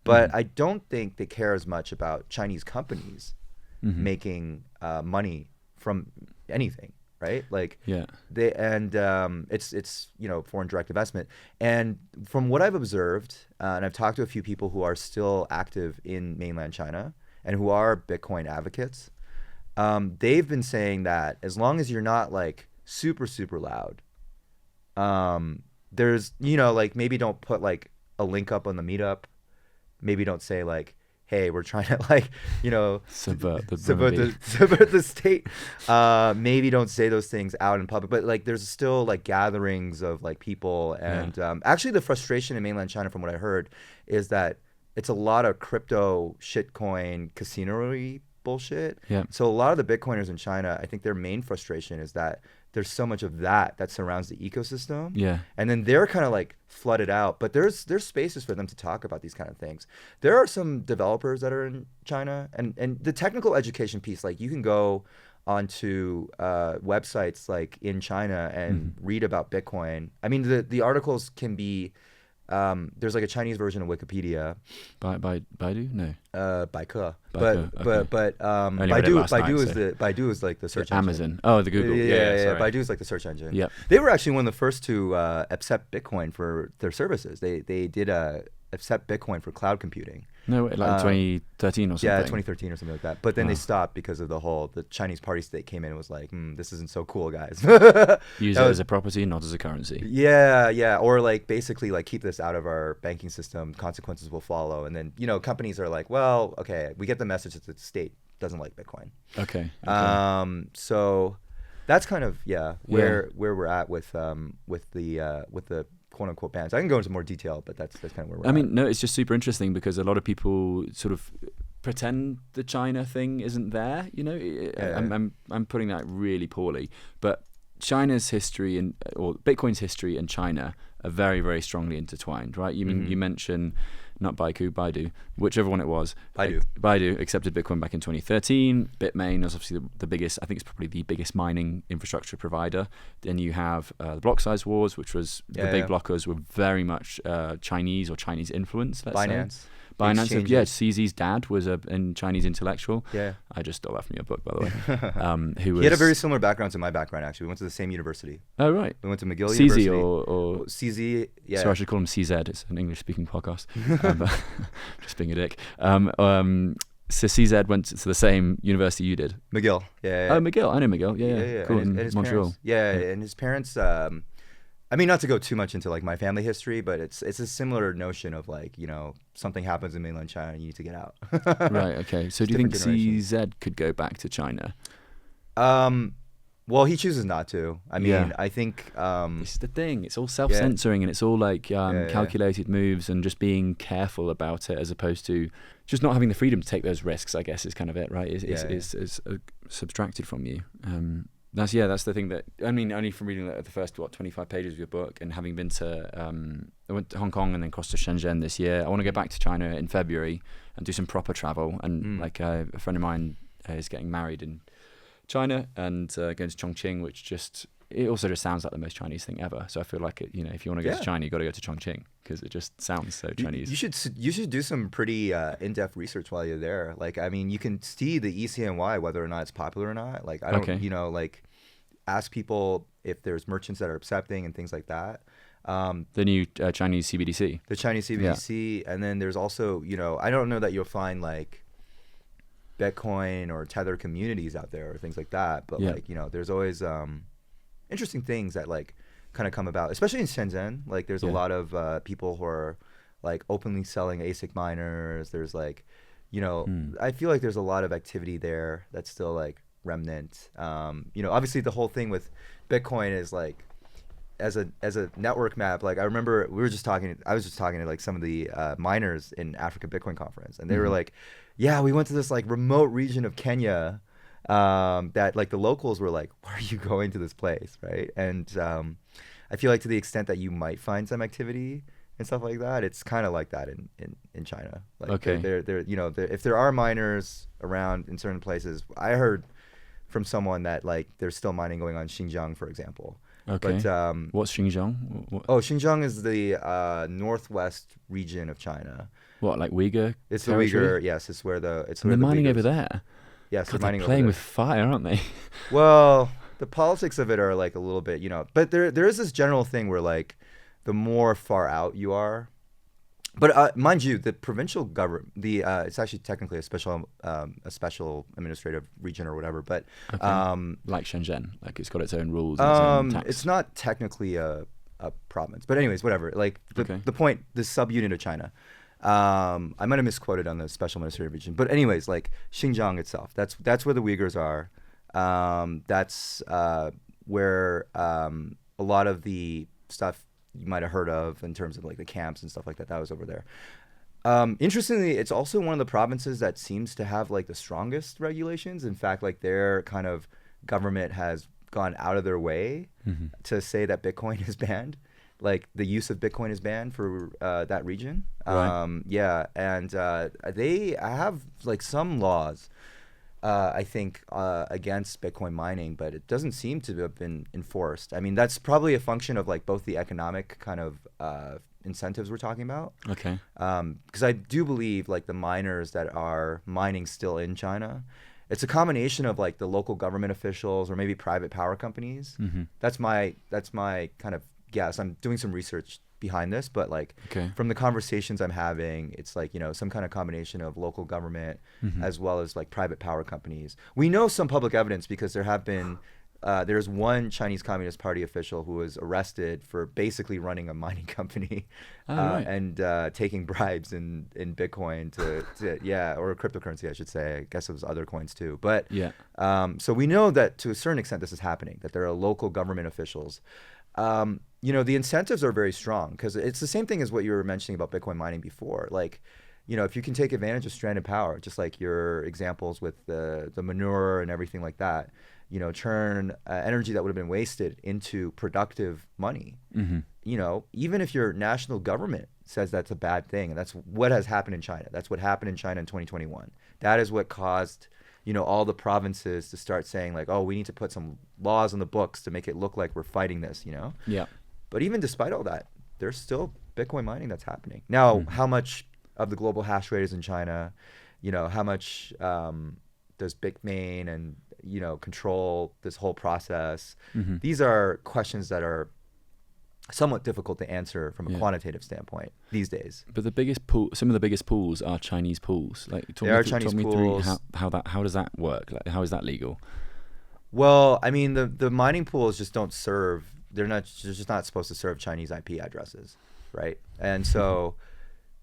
But I don't think they care as much about Chinese companies making money from anything, right? Like it's foreign direct investment. And from what I've observed, and I've talked to a few people who are still active in mainland China and who are Bitcoin advocates, they've been saying that as long as you're not like super loud, there's like maybe don't put like a link up on the meetup. Maybe don't say like, hey, we're trying to like, subvert the state. Maybe don't say those things out in public, but like there's still like gatherings of like people. And actually the frustration in mainland China, from what I heard, is that it's a lot of crypto shitcoin casino-y bullshit. Yeah. So a lot of the Bitcoiners in China, I think their main frustration is that there's so much of that surrounds the ecosystem. Yeah. And then they're kind of like flooded out, but there's spaces for them to talk about these kind of things. There are some developers that are in China, and the technical education piece, like you can go onto websites like in China and read about Bitcoin. I mean, the articles can be, there's like a Chinese version of Wikipedia. By Baidu? No. Baike. Baidu, But Baidu is like the search engine. Amazon. Oh, the Google. Yeah. Baidu is like the search engine. Yeah. They were actually one of the first to accept Bitcoin for their services. They did accept Bitcoin for cloud computing. No, like 2013 or something. Yeah, 2013 or something like that. But then they stopped because of the Chinese party state came in and was like, this isn't so cool, guys. Use it as a property, not as a currency. Yeah. Or like basically like keep this out of our banking system. Consequences will follow. And then, companies are like, well, okay, we get the message that the state doesn't like Bitcoin. Okay. So that's kind of where we're at with the quote unquote bans. I can go into more detail, but that's kind of where we're at. I mean, no, it's just super interesting because a lot of people sort of pretend the China thing isn't there. I'm putting that really poorly, but China's history or Bitcoin's history and China are very, very strongly intertwined, right? You mean you mentioned not Baidu, whichever one it was. Baidu accepted Bitcoin back in 2013. Bitmain is obviously the biggest. I think it's probably the biggest mining infrastructure provider. Then you have the block size wars, which was the big blockers were very much Chinese or Chinese influence. Let's say. Binance, CZ's dad was a Chinese intellectual. Yeah, I just stole that from your book, by the way. He had a very similar background to my background. Actually, we went to the same university. Oh right, we went to McGill University. or CZ. Yeah. Sorry, I should call him CZ. It's an English-speaking podcast. Just being a dick. So CZ went to the same university you did. McGill. Yeah. Oh, McGill. I know McGill. Yeah. Cool. And his Montreal. Parents, and his parents. I mean, not to go too much into like my family history, but it's a similar notion of like, something happens in mainland China and you need to get out. Right. Okay. So do you think CZ could go back to China? Well, he chooses not to. I mean, I think this is the thing. It's all self-censoring and it's all like calculated moves and just being careful about it as opposed to just not having the freedom to take those risks, I guess is kind of it, right? It's subtracted from you. That's the thing that, I mean, only from reading the first 25 pages of your book and having been to I went to Hong Kong and then crossed to Shenzhen this year. I want to go back to China in February and do some proper travel. And like a friend of mine is getting married in China and going to Chongqing, which it also just sounds like the most Chinese thing ever. So I feel like if you want to go to China, you got to go to Chongqing because it just sounds so Chinese. You should do some pretty in-depth research while you're there. Like, I mean, you can see the ECNY whether or not it's popular or not. Like, I don't, like, ask people if there's merchants that are accepting and things like that. The new Chinese CBDC. The Chinese CBDC, and then there's also, I don't know that you'll find like Bitcoin or Tether communities out there or things like that, but like, there's always interesting things that like kind of come about, especially in Shenzhen. Like there's a lot of people who are like openly selling ASIC miners. There's like, I feel like there's a lot of activity there that's still like remnant. Obviously the whole thing with Bitcoin is like as a network map. Like I remember I was just talking to like some of the miners in Africa Bitcoin conference, and they were like, yeah, we went to this like remote region of Kenya that like the locals were like, why are you going to this place, right? And I feel like to the extent that you might find some activity and stuff like that, it's kind of like that in China. Like if there are miners around in certain places, I heard from someone that like there's still mining going on in Xinjiang, for example. Okay. But what's Xinjiang? Xinjiang is the northwest region of China. What, like Uyghur? It's territory? the Uyghur. Yes, it's where the they're mining over there. Yes, God, they're playing with fire, aren't they? Well, the politics of it are like a little bit, but there is this general thing where like the more far out you are, but mind you, the provincial government, it's actually technically a special administrative region or whatever, but like Shenzhen, like it's got its own rules. And its own tax. It's not technically a province, but anyways, whatever. Like the point, the subunit of China. I might have misquoted on the special administrative region, but anyways, like Xinjiang itself, that's where the Uyghurs are. That's where a lot of the stuff you might have heard of in terms of like the camps and stuff like that was over there. Interestingly, it's also one of the provinces that seems to have like the strongest regulations. In fact, like their kind of government has gone out of their way to say that Bitcoin is banned. Like the use of Bitcoin is banned for that region. Right. And they have like some laws, I think, against Bitcoin mining, but it doesn't seem to have been enforced. I mean, that's probably a function of like both the economic kind of incentives we're talking about. Okay. Because I do believe like the miners that are mining still in China, it's a combination of like the local government officials or maybe private power companies. That's my kind of guess. I'm doing some research behind this, but like from the conversations I'm having, it's like, some kind of combination of local government as well as like private power companies. We know some public evidence because there have been, there's one Chinese Communist Party official who was arrested for basically running a mining company and taking bribes in Bitcoin to or cryptocurrency, I should say. I guess it was other coins too. But so we know that to a certain extent this is happening, that there are local government officials. The incentives are very strong because it's the same thing as what you were mentioning about Bitcoin mining before. Like, if you can take advantage of stranded power, just like your examples with the manure and everything like that, turn energy that would have been wasted into productive money. Even if your national government says that's a bad thing, and that's what has happened in China. That's what happened in China in 2021. That is what caused, all the provinces to start saying like, oh, we need to put some laws on the books to make it look like we're fighting this, Yeah. But even despite all that, there's still Bitcoin mining that's happening. Now, how much of the global hash rate is in China? How much does Bitmain and, control this whole process? These are questions that are somewhat difficult to answer from a quantitative standpoint these days. But some of the biggest pools are Chinese pools. Like, talk me through how does that work? Like, how is that legal? Well, I mean, the mining pools just don't serve. They're just not supposed to serve Chinese IP addresses, right? And so,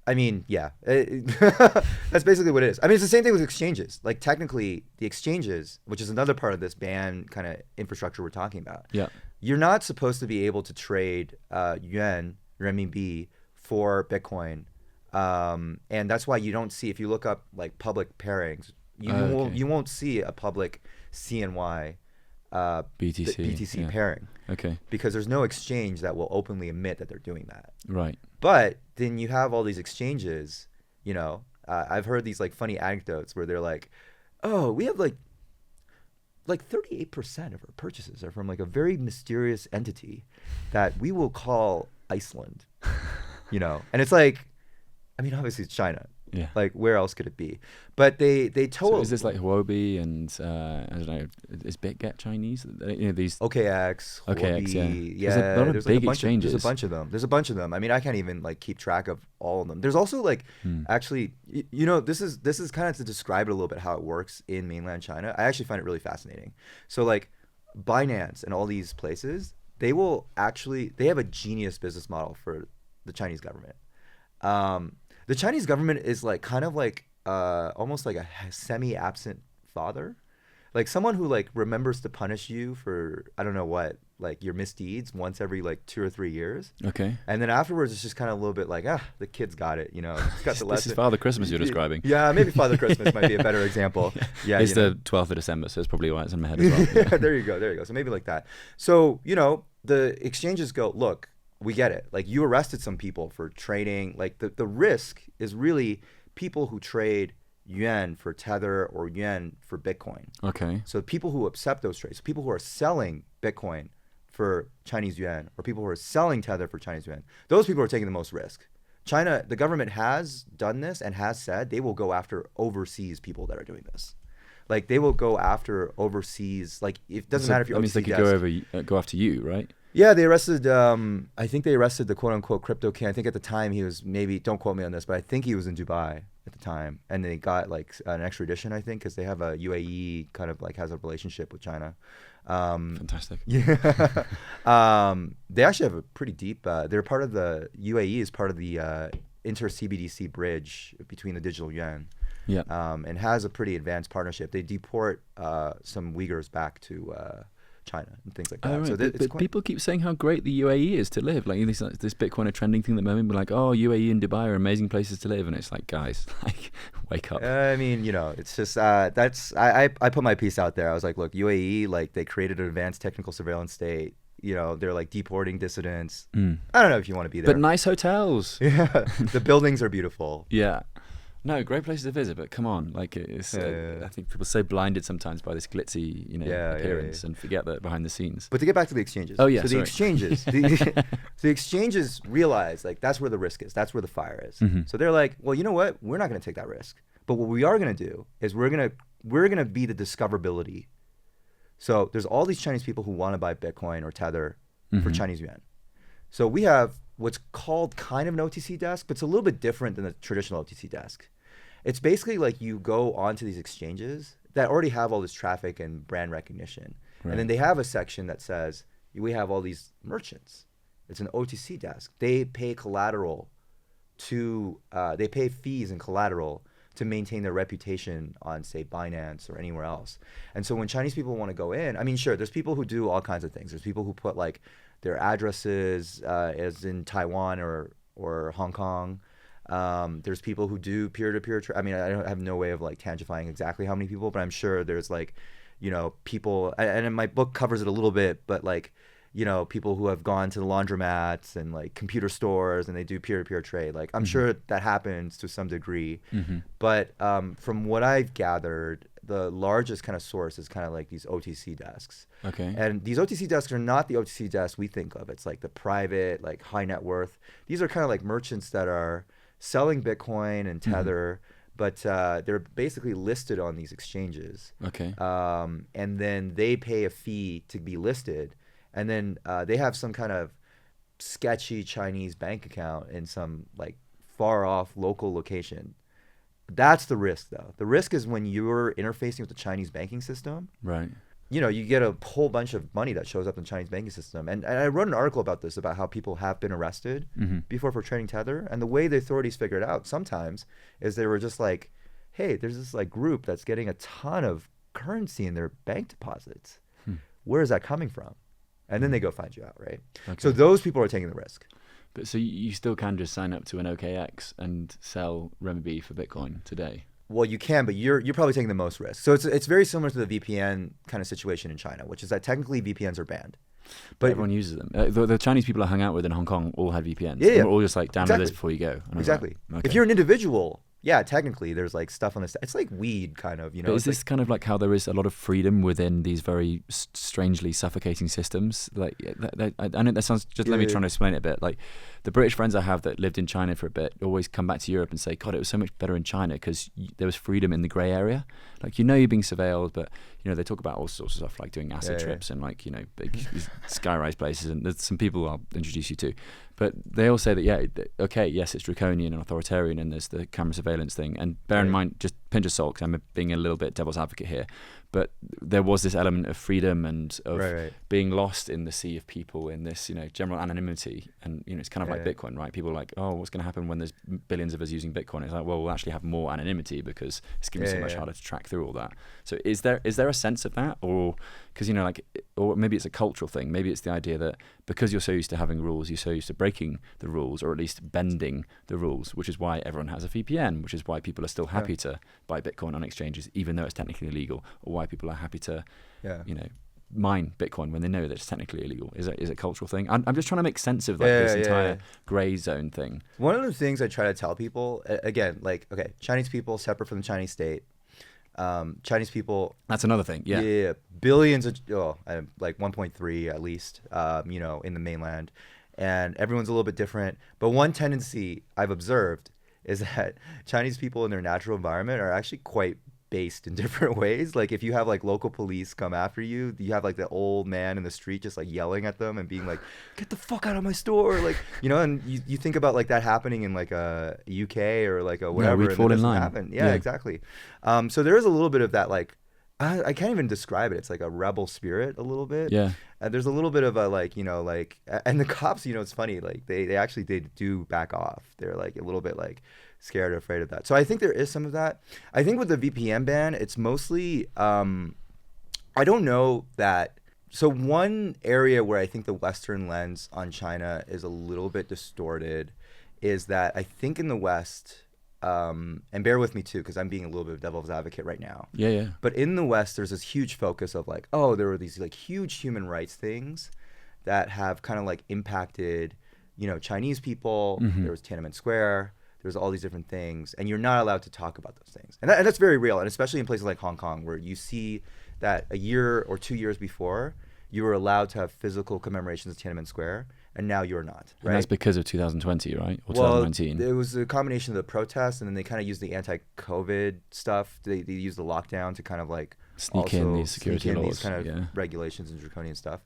I mean, yeah, that's basically what it is. I mean, it's the same thing with exchanges. Like, technically, the exchanges, which is another part of this ban kind of infrastructure we're talking about. Yeah. You're not supposed to be able to trade yuan, renminbi, for Bitcoin. And that's why you don't see, if you look up like public pairings, you won't see a public CNY BTC pairing. Okay. Because there's no exchange that will openly admit that they're doing that. Right. But then you have all these exchanges, I've heard these like funny anecdotes where they're like, oh, we have like 38% of our purchases are from like a very mysterious entity that we will call Iceland, and it's like, I mean, obviously it's China. Yeah. Like, where else could it be? But they told. So is this like Huobi and I don't know? Is BitGet Chinese? These OKX, OKX, yeah. There's a big exchanges. There's a bunch of them. I mean, I can't even like keep track of all of them. There's also like actually, this is kind of to describe it a little bit how it works in mainland China. I actually find it really fascinating. So like Binance and all these places, they have a genius business model for the Chinese government. The Chinese government is like kind of like almost like a semi-absent father, like someone who like remembers to punish you for I don't know what, like your misdeeds once every like 2 or 3 years. Okay. And then afterwards, it's just kind of a little bit like, the kid's got it, He's got the lesson. This is Father Christmas you're describing. Yeah, maybe Father Christmas might be a better example. Yeah. It's the 12th of December, so it's probably why it's in my head as well. Yeah, there you go. So maybe like that. So the exchanges go, look. We get it. Like, you arrested some people for trading. Like, the risk is really people who trade yuan for Tether or yuan for Bitcoin. Okay. So people who accept those trades, people who are selling Bitcoin for Chinese yuan or people who are selling Tether for Chinese yuan, those people are taking the most risk. China, the government has done this and has said they will go after overseas people that are doing this. Like, they will go after overseas. Like, it doesn't matter if you're. That means they could go after you, right? Yeah, they arrested. I think they arrested the quote unquote crypto king. I think at the time he was don't quote me on this, but I think he was in Dubai at the time, and they got like an extradition. I think because they have a UAE kind of like has a relationship with China. Fantastic. Yeah. They actually have a pretty deep. They're part of the UAE is part of the inter-CBDC bridge between the digital yuan. Yeah. And has a pretty advanced partnership. They deport some Uyghurs back to China and things like that. Oh, right. So but people keep saying how great the UAE is to live. Like this Bitcoin trending thing at the moment, but like, oh, UAE and Dubai are amazing places to live, and it's like, guys, like, wake up. I mean, it's just I put my piece out there. I was like, look, UAE, like they created an advanced technical surveillance state. They're like deporting dissidents. I don't know if you want to be there, but nice hotels. Yeah, the buildings are beautiful. Yeah. No, great places to visit, but come on, like it's. I think people are so blinded sometimes by this glitzy, appearance, and forget that behind the scenes. But to get back to the exchanges. Oh yeah, so the exchanges, the exchanges realize like that's where the risk is, that's where the fire is. Mm-hmm. So they're like, well, you know what? We're not going to take that risk. But what we are going to do is we're gonna be the discoverability. So there's all these Chinese people who want to buy Bitcoin or Tether for Chinese yuan. So we have what's called kind of an OTC desk, but it's a little bit different than the traditional OTC desk. It's basically like you go onto these exchanges that already have all this traffic and brand recognition. Right. And then they have a section that says, we have all these merchants. It's an OTC desk. They pay collateral they pay fees and collateral to maintain their reputation on, say, Binance or anywhere else. And so when Chinese people want to go in, I mean, sure, there's people who do all kinds of things. There's people who put like their addresses as in Taiwan or Hong Kong. There's people who do peer-to-peer. I mean, I don't have no way of like tangifying exactly how many people, but I'm sure there's like, people, and in my book covers it a little bit, but like, people who have gone to the laundromats and like computer stores and they do peer-to-peer trade. Like, I'm sure that happens to some degree, but from what I've gathered, the largest kind of source is kind of like these OTC desks. Okay. And these OTC desks are not the OTC desks we think of. It's like the private, like high net worth. These are kind of like merchants that are selling Bitcoin and Tether, but they're basically listed on these exchanges. Okay. And then they pay a fee to be listed. And then they have some kind of sketchy Chinese bank account in some like far off local location. That's the risk, though. The risk is when you're interfacing with the Chinese banking system. Right. You get a whole bunch of money that shows up in the Chinese banking system. And I wrote an article about this, about how people have been arrested before for trading Tether. And the way the authorities figured it out sometimes is they were just like, hey, there's this like group that's getting a ton of currency in their bank deposits. Where is that coming from? And then they go find you out, right? Okay. So those people are taking the risk. But so you still can just sign up to an OKX and sell renminbi for Bitcoin today? Well, you can, but you're probably taking the most risk. So it's very similar to the VPN kind of situation in China, which is that technically VPNs are banned. But everyone uses them. The Chinese people I hung out with in Hong Kong all had VPNs. Yeah. They were all just like, download Exactly. this before you go. And I was Exactly. like, If okay. you're an individual, yeah, technically there's like stuff on this. It's like weed, kind of. But is this kind of like how there is a lot of freedom within these very strangely suffocating systems? Like, I know that sounds. Just let me try to explain it a bit. Like, the British friends I have that lived in China for a bit always come back to Europe and say, "God, it was so much better in China because there was freedom in the grey area. Like, you're being surveilled, but they talk about all sorts of stuff like doing acid trips and like big skyrise places. And there's some people I'll introduce you to, but they all say that yes, it's draconian and authoritarian, and there's the camera surveillance thing. And bear in mind, just pinch of salt, 'cause I'm being a little bit devil's advocate here, but there was this element of freedom and of being lost in the sea of people in this general anonymity. And it's kind of like Bitcoin, right? People are like, oh, what's going to happen when there's billions of us using Bitcoin? It's like, well, we'll actually have more anonymity because it's going to be so much harder to track through all that. So is there a sense of that, or because or maybe it's a cultural thing, maybe it's the idea that because you're so used to having rules, you're so used to breaking the rules, or at least bending the rules, which is why everyone has a VPN, which is why people are still happy to buy Bitcoin on exchanges even though it's technically illegal, or why people are happy to mine Bitcoin when they know that it's technically illegal. Is it a cultural thing? I'm just trying to make sense of this entire gray zone thing. One of the things I try to tell people, again, like, okay, Chinese people separate from the Chinese state. Chinese people. That's another thing. Yeah. Billions of, like 1.3 at least, in the mainland, and everyone's a little bit different. But one tendency I've observed is that Chinese people in their natural environment are actually quite based in different ways. Like, if you have like local police come after you, you have like the old man in the street just like yelling at them and being like, get the fuck out of my store, like, and you think about like that happening in like a UK or like a whatever, we'd and fall it in doesn't line. happen. Yeah, exactly. So there is a little bit of that, like, I can't even describe it. It's like a rebel spirit a little bit. Yeah. There's a little bit of a and the cops, it's funny, like they do back off. They're like a little bit like scared or afraid of that. So I think there is some of that. I think with the VPN ban, it's mostly, I don't know that. So one area where I think the Western lens on China is a little bit distorted is that I think in the West, and bear with me too, because I'm being a little bit of devil's advocate right now. Yeah. But in the West, there's this huge focus of like, oh, there were these like huge human rights things that have kind of like impacted, Chinese people. There was Tiananmen Square. There's all these different things, and you're not allowed to talk about those things. And that's very real, and especially in places like Hong Kong, where you see that a year or 2 years before, you were allowed to have physical commemorations of Tiananmen Square, and now you're not, right? And that's because of 2020, right? Or well, 2019? It was a combination of the protests, and then they kind of used the anti-COVID stuff. They used the lockdown to kind of like sneak in these security laws, these kind of regulations and draconian stuff.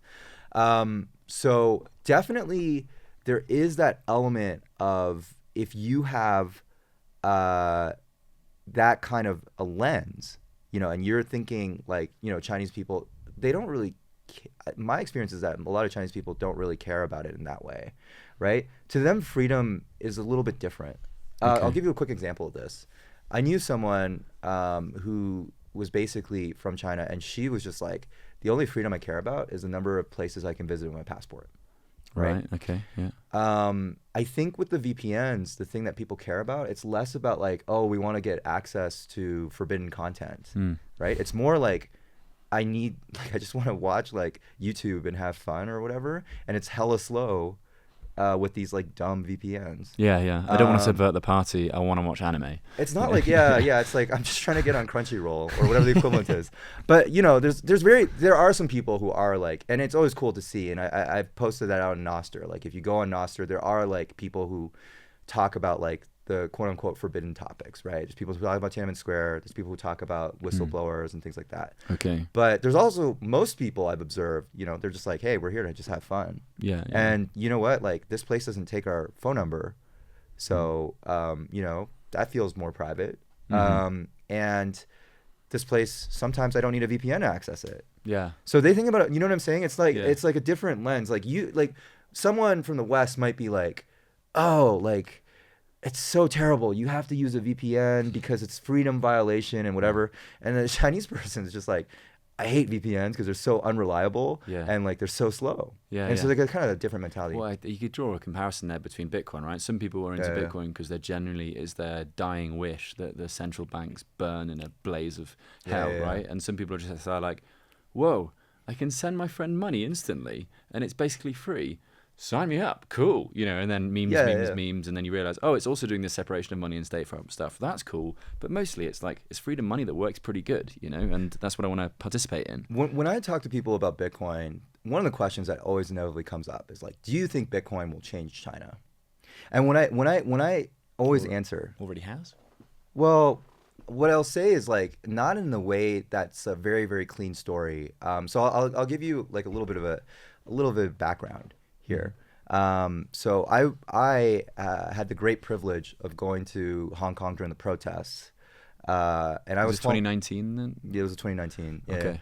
So definitely there is that element of, if you have that kind of a lens, and you're thinking like, Chinese people, they don't really, my experience is that a lot of Chinese people don't really care about it in that way, right? To them, freedom is a little bit different. I'll give you a quick example of this. I knew someone who was basically from China, and she was just like, the only freedom I care about is the number of places I can visit with my passport. right? Okay. Yeah. I think with the VPNs, the thing that people care about, it's less about like, oh, we want to get access to forbidden content, right? It's more like I just want to watch like YouTube and have fun or whatever, and it's hella slow with these like dumb VPNs. Yeah. I don't want to subvert the party. I want to watch anime. It's not like it's like I'm just trying to get on Crunchyroll or whatever the equivalent is. But there are some people who are like, and it's always cool to see. And I've posted that out in Nostr. Like if you go on Nostr, there are like people who talk about like the quote unquote forbidden topics, right? There's people who talk about Tiananmen Square. There's people who talk about whistleblowers and things like that. Okay. But there's also most people I've observed, they're just like, hey, we're here to just have fun. Yeah. And you know what? Like this place doesn't take our phone number. So, that feels more private. And this place, sometimes I don't need a VPN to access it. Yeah. So they think about it, you know what I'm saying? It's like, it's like a different lens. Like someone from the West might be like, oh, like, it's so terrible. You have to use a VPN because it's freedom violation and whatever. And the Chinese person is just like, I hate VPNs because they're so unreliable and like they're so slow. So they got kind of a different mentality. Well, you could draw a comparison there between Bitcoin, right? Some people are into Bitcoin because they're generally is their dying wish that the central banks burn in a blaze of hell, right? And some people are just like, whoa, I can send my friend money instantly and it's basically free. Sign me up, cool, and then memes, and then you realize, oh, it's also doing this separation of money and state stuff. That's cool, but mostly it's like it's freedom money that works pretty good, and that's what I want to participate in. When I talk to people about Bitcoin, one of the questions that always inevitably comes up is like, do you think Bitcoin will change China? And when I always answer, already has. Well, what I'll say is like not in the way that's a very very clean story. So I'll give you like a little bit of background here. So I had the great privilege of going to Hong Kong during the protests. And I was 2019 then? Yeah, it was 2019. Yeah. Okay.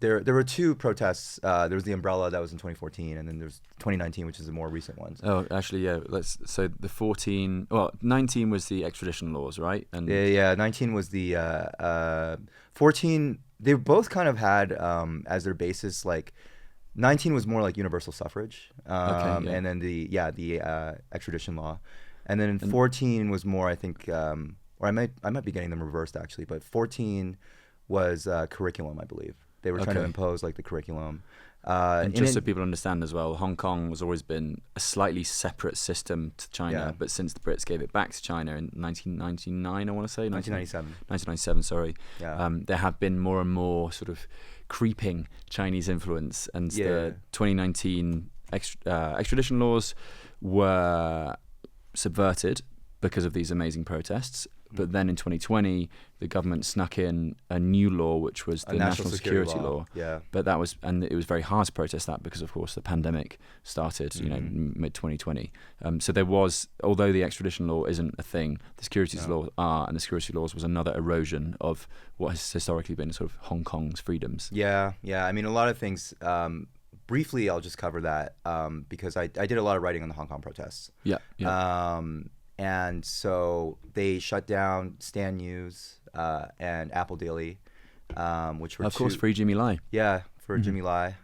There were two protests. There was the Umbrella that was in 2014, and then there's 2019, which is the more recent ones. Oh, actually, yeah. So the 19 was the extradition laws, right? And 19 was the 14. They both kind of had as their basis like 19 was more like universal suffrage, and then the extradition law, and then 14 was more, I think, or I might be getting them reversed actually, but 14 was curriculum, I believe. They were trying to impose like the curriculum. And just so people understand as well, Hong Kong has always been a slightly separate system to China, but since the Brits gave it back to China in 1999, I want to say 1997, sorry. There have been more and more sort of creeping Chinese influence, and the 2019 extradition laws were subverted because of these amazing protests. But then in 2020, the government snuck in a new law, which was the National Security Law. But that was, and it was very hard to protest that because, of course, the pandemic started, mid 2020. So there was, although the extradition law isn't a thing, the securities laws are, and the security laws was another erosion of what has historically been sort of Hong Kong's freedoms. Yeah. I mean, a lot of things. Briefly, I'll just cover that because I did a lot of writing on the Hong Kong protests. And so they shut down Stan News and Apple Daily, which were of course Free Jimmy Lai. Yeah, for Jimmy Lai.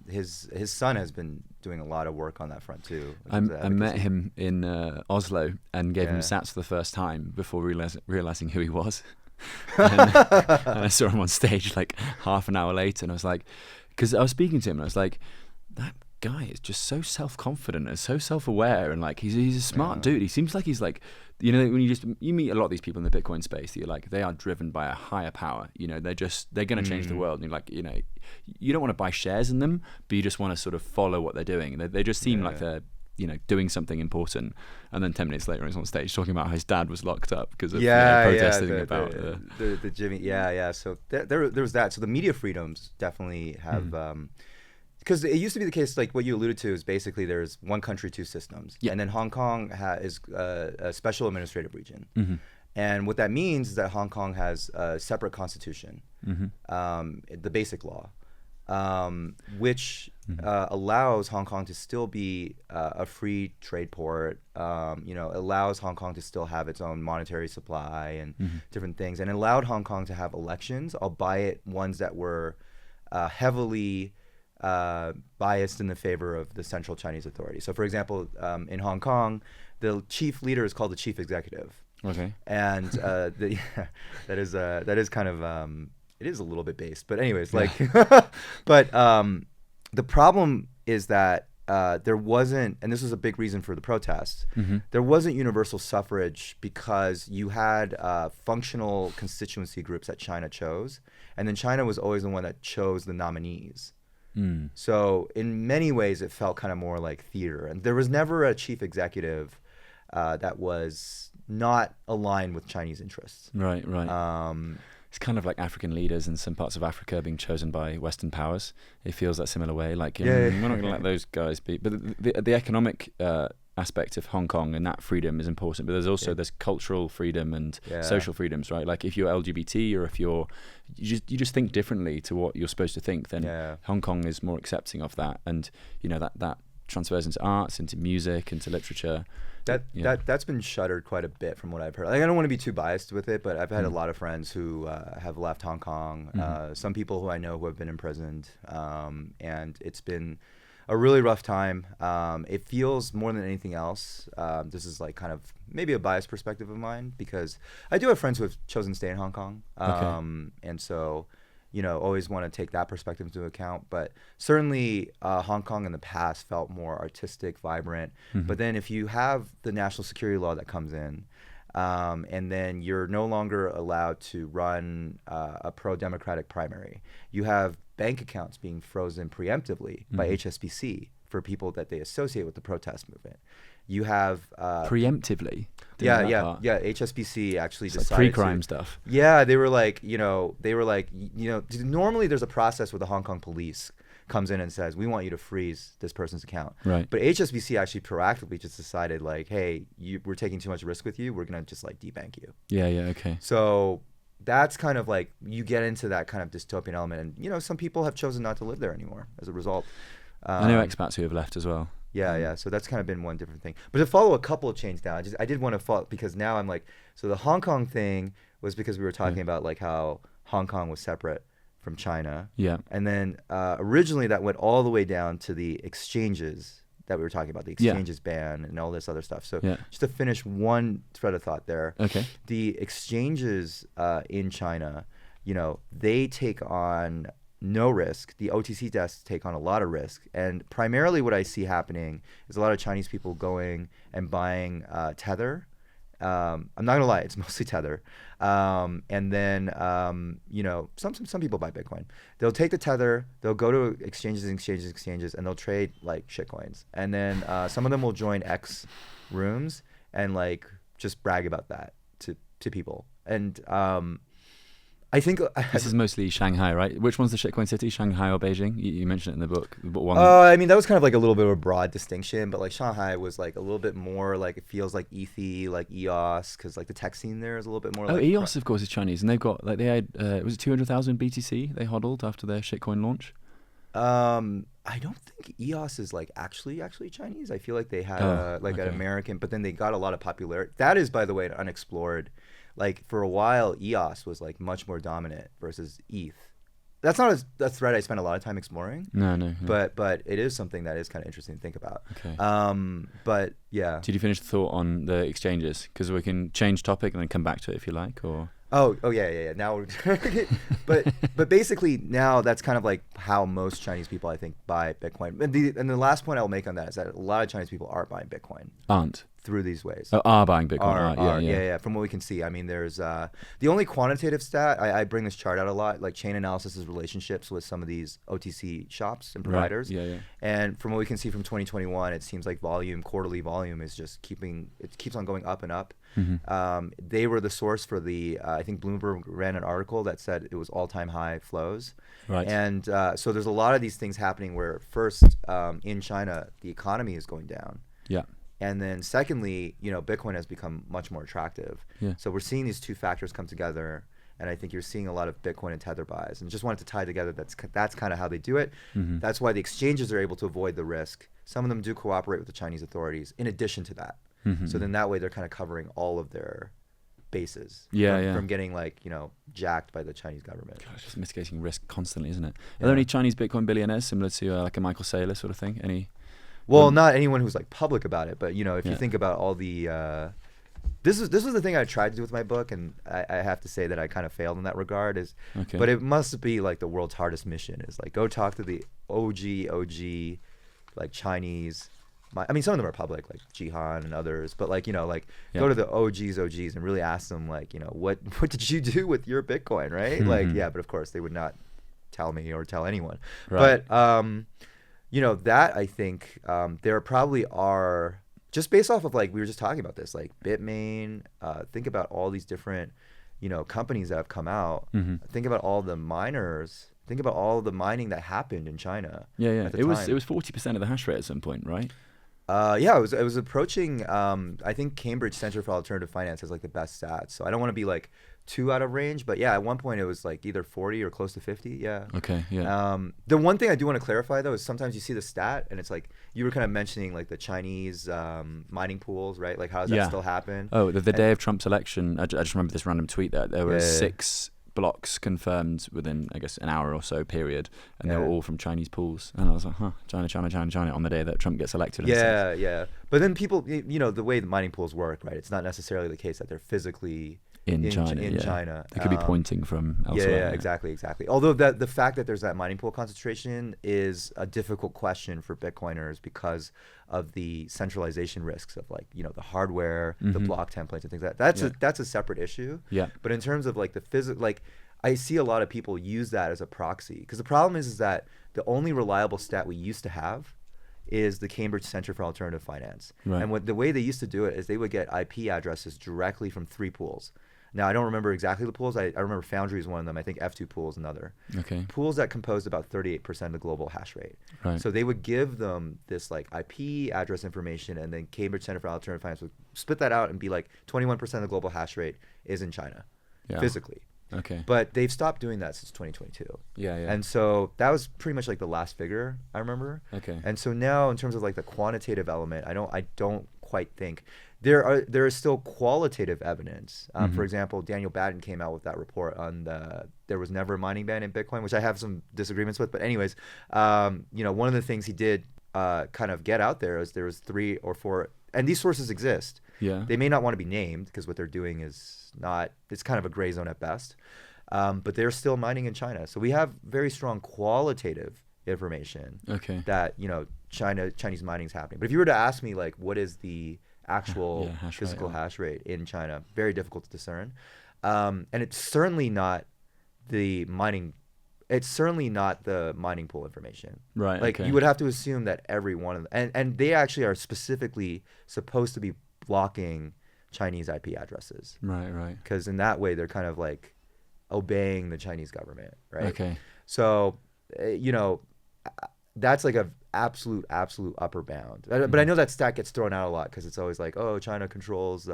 His son has been doing a lot of work on that front too. I met him in Oslo and gave him sats for the first time before realizing who he was. and I saw him on stage like half an hour later, and I was like, because I was speaking to him, and I was like, that guy is just so self-confident and so self-aware, and like he's a smart dude. He seems like he's like, when you meet a lot of these people in the Bitcoin space, you're like, they are driven by a higher power. They're going to change the world. And you're like, you don't want to buy shares in them, but you just want to sort of follow what they're doing. They just seem like they're doing something important. And then 10 minutes later, he's on stage talking about how his dad was locked up because of protesting about the Jimmy. So there was that. So the media freedoms definitely have. Because it used to be the case, like what you alluded to, is basically there's one country, two systems. And then Hong Kong is a special administrative region. And what that means is that Hong Kong has a separate constitution, the basic law, which allows Hong Kong to still be a free trade port, allows Hong Kong to still have its own monetary supply and different things, and allowed Hong Kong to have elections, albeit ones that were heavily biased in the favor of the central Chinese authority. So, for example, in Hong Kong, the chief leader is called the chief executive. Okay. And that is kind of it is a little bit based, but anyways, like, but the problem is that there wasn't, and this was a big reason for the protests. There wasn't universal suffrage because you had functional constituency groups that China chose, and then China was always the one that chose the nominees. So in many ways, it felt kind of more like theater, and there was never a chief executive that was not aligned with Chinese interests. Right. It's kind of like African leaders in some parts of Africa being chosen by Western powers. It feels that similar way. Like, we're not going to let those guys be. But the economic aspect of Hong Kong and that freedom is important. But there's also this cultural freedom and social freedoms, right? Like if you're LGBT or if you just think differently to what you're supposed to think, then Hong Kong is more accepting of that. And that transfers into arts, into music, into literature. That's been shuttered quite a bit from what I've heard. Like, I don't want to be too biased with it, but I've had a lot of friends who have left Hong Kong. Some people who I know who have been imprisoned, and it's been a really rough time. It feels more than anything else. This is like kind of maybe a biased perspective of mine because I do have friends who have chosen to stay in Hong Kong, and so. Always want to take that perspective into account. But certainly Hong Kong in the past felt more artistic, vibrant. But then if you have the national security law that comes in, and then you're no longer allowed to run a pro-democratic primary, you have bank accounts being frozen preemptively by HSBC for people that they associate with the protest movement. You have preemptively. HSBC actually decided like pre-crime stuff. Yeah, they were like, normally there's a process where the Hong Kong police comes in and says, we want you to freeze this person's account. Right. But HSBC actually proactively just decided like, hey, we're taking too much risk with you. We're gonna just like debank you. Yeah. Okay. So that's kind of like you get into that kind of dystopian element, and some people have chosen not to live there anymore as a result. I know expats who have left as well. Yeah. So that's kind of been one different thing. But to follow a couple of chains down, I did want to follow because now I'm like, so the Hong Kong thing was because we were talking about like how Hong Kong was separate from China. Yeah. And then originally that went all the way down to the exchanges that we were talking about, the exchanges ban and all this other stuff. So just to finish one thread of thought there. Okay. The exchanges in China, they take on no risk. The OTC desks take on a lot of risk. And primarily what I see happening is a lot of Chinese people going and buying Tether. I'm not going to lie, it's mostly Tether. And then, some people buy Bitcoin. They'll take the Tether, they'll go to exchanges, and they'll trade like shitcoins. And then some of them will join X rooms and like just brag about that to people. And I think this is mostly Shanghai, right? Which one's the shitcoin city, Shanghai or Beijing? You mentioned it in the book. But one. I mean, that was kind of like a little bit of a broad distinction, but like Shanghai was like a little bit more like it feels like ETH, like EOS, because like the tech scene there is a little bit more. Oh, EOS of course is Chinese, and they've got like they had was it 200,000 BTC they hodled after their shitcoin launch. I don't think EOS is like actually Chinese. I feel like they had an American, but then they got a lot of popularity. That is, by the way, an unexplored. Like for a while, EOS was like much more dominant versus ETH. That's not a thread I spent a lot of time exploring. No. But it is something that is kind of interesting to think about. Okay. But yeah. Did you finish the thought on the exchanges? Because we can change topic and then come back to it if you like, or. Oh yeah. Now, but basically now that's kind of like how most Chinese people I think buy Bitcoin. And the last point I'll make on that is that a lot of Chinese people are buying Bitcoin. Aren't. Through these ways. Oh, are buying Bitcoin. Yeah. From what we can see, I mean, there's the only quantitative stat. I bring this chart out a lot, like Chain Analysis's relationships with some of these OTC shops and providers. Right. Yeah. And from what we can see from 2021, it seems like quarterly volume is just keeps on going up and up. Mm-hmm. They were the source for the. I think Bloomberg ran an article that said it was all-time high flows. Right. And so there's a lot of these things happening where first in China the economy is going down. Yeah. And then secondly, Bitcoin has become much more attractive. Yeah. So we're seeing these two factors come together, and I think you're seeing a lot of Bitcoin and Tether buys. And just wanted to tie together that's kind of how they do it. Mm-hmm. That's why the exchanges are able to avoid the risk. Some of them do cooperate with the Chinese authorities in addition to that. Mm-hmm. So then that way they're kind of covering all of their bases. Yeah, From getting like, you know, jacked by the Chinese government. Gosh, just mitigating risk constantly, isn't it? Yeah. Are there any Chinese Bitcoin billionaires similar to like a Michael Saylor sort of thing? Any? Well, not anyone who's like public about it, but you know, if you Yeah. think about all the, this was the thing I tried to do with my book, and I have to say that I kind of failed in that regard. Okay. But it must be like the world's hardest mission is like go talk to the OG, like Chinese. I mean, some of them are public, like Jihan and others, but like, you know, like go to the OGs and really ask them like, you know, what did you do with your Bitcoin, right? Like, yeah, but of course they would not tell me or tell anyone. Right. But you know, that I think there probably are, just based off of like, we were just talking about this, like Bitmain, think about all these different, you know, companies that have come out. Think about all the miners. Think about all the mining that happened in China. Yeah. At the It was time. 40% of the hash rate at some point, right? Yeah, it was approaching. I think Cambridge Center for Alternative Finance has like the best stats. So I don't want to be like too out of range, but yeah, at one point it was like either 40 or close to 50. Yeah. Okay. Yeah. The one thing I do want to clarify though is sometimes you see the stat and it's like you were kind of mentioning like the Chinese mining pools, right? Like how does that still happen? Oh, the day of Trump's election, I just remember this random tweet that there were 6 blocks confirmed within, I guess, an hour or so period, and they were all from Chinese pools. And I was like, China on the day that Trump gets elected. Yeah. But then people, you know, the way the mining pools work, right? It's not necessarily the case that they're physically in China. They could be pointing from elsewhere. Yeah, exactly. Although the fact that there's that mining pool concentration is a difficult question for Bitcoiners because of the centralization risks of like, you know, the hardware, the block templates and things like that. That's a separate issue. Yeah. But in terms of like the physical, like I see a lot of people use that as a proxy because the problem is that the only reliable stat we used to have is the Cambridge Center for Alternative Finance. Right. And the way they used to do it is they would get IP addresses directly from 3 pools. Now, I don't remember exactly the pools. I remember Foundry is one of them. I think F2 pool is another. Okay. Pools that composed about 38% of the global hash rate. Right. So they would give them this like IP address information, and then Cambridge Center for Alternative Finance would split that out and be like 21% of the global hash rate is in China, physically. Okay. But they've stopped doing that since 2022. Yeah. And so that was pretty much like the last figure I remember. Okay. And so now in terms of like the quantitative element, I don't quite think there is still qualitative evidence. For example, Daniel Batten came out with that report on there was never a mining ban in Bitcoin, which I have some disagreements with. But anyways, you know, one of the things he did kind of get out there is there was 3 or 4, and these sources exist. Yeah. They may not want to be named because what they're doing is not, it's kind of a gray zone at best. But they're still mining in China. So we have very strong qualitative information that, you know, Chinese mining is happening. But if you were to ask me like what is the actual physical hash rate in China, very difficult to discern. And it's certainly not the mining pool information. Right. Like you would have to assume that every one of them, and they actually are specifically supposed to be blocking Chinese IP addresses. Right. Because in that way they're kind of like obeying the Chinese government, right? Okay. So, you know, that's like a absolute upper bound. But I know that stat gets thrown out a lot because it's always like, oh, China controls.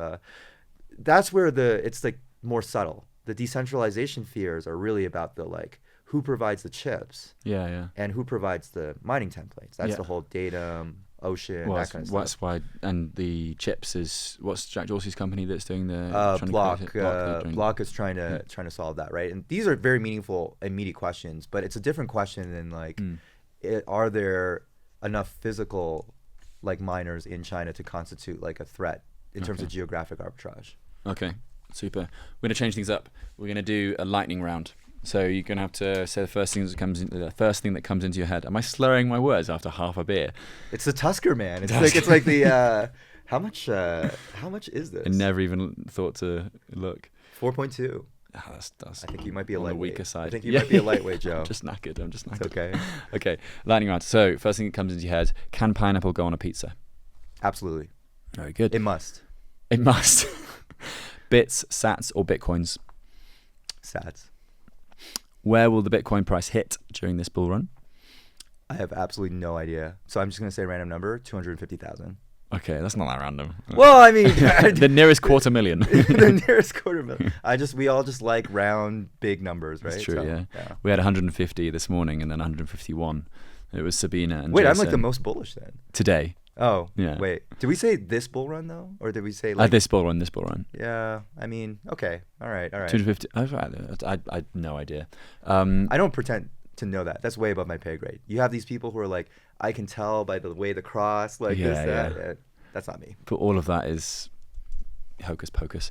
That's where it's like more subtle. The decentralization fears are really about the like who provides the chips. Yeah. And who provides the mining templates. That's the whole Datum, Ocean, that kind of stuff. That's why, and the chips is what's Jack Dorsey's company that's doing the Block is trying to solve that, right? And these are very meaningful, immediate questions, but it's a different question than like, are there enough physical like miners in China to constitute like a threat in terms of geographic arbitrage? Okay, super. We're gonna change things up. We're gonna do a lightning round. So you're gonna have to say the first thing that comes into your head. Am I slurring my words after half a beer? It's the Tusker, man. It's like the how much is this? I never even thought to look. 4.2. Oh, that's I think you might be a on the lightweight. weaker side. I think you might be a lightweight, Joe. I'm just knackered. It's okay. Okay, lightning round. So first thing that comes into your head: can pineapple go on a pizza? Absolutely. Very good. It must. It must. Bits, sats, or bitcoins? Sats. Where will the Bitcoin price hit during this bull run? I have absolutely no idea. So I'm just going to say a random number, 250,000. Okay, that's not that random. Well, I mean... the nearest $250,000. The nearest $250,000. We all just like round big numbers, right? That's true, so, yeah. We had 150 this morning and then 151. It was Sabina and Wait, Jason. I'm like the most bullish then. Today. Oh, Yeah. wait. Did we say this bull run though, or did we say like? This bull run. Yeah. I mean, okay. All right. 250. I had no idea. I don't pretend to know that. That's way above my pay grade. You have these people who are like, I can tell by the way the cross, like this, that. Yeah. That's not me. But all of that is hocus pocus.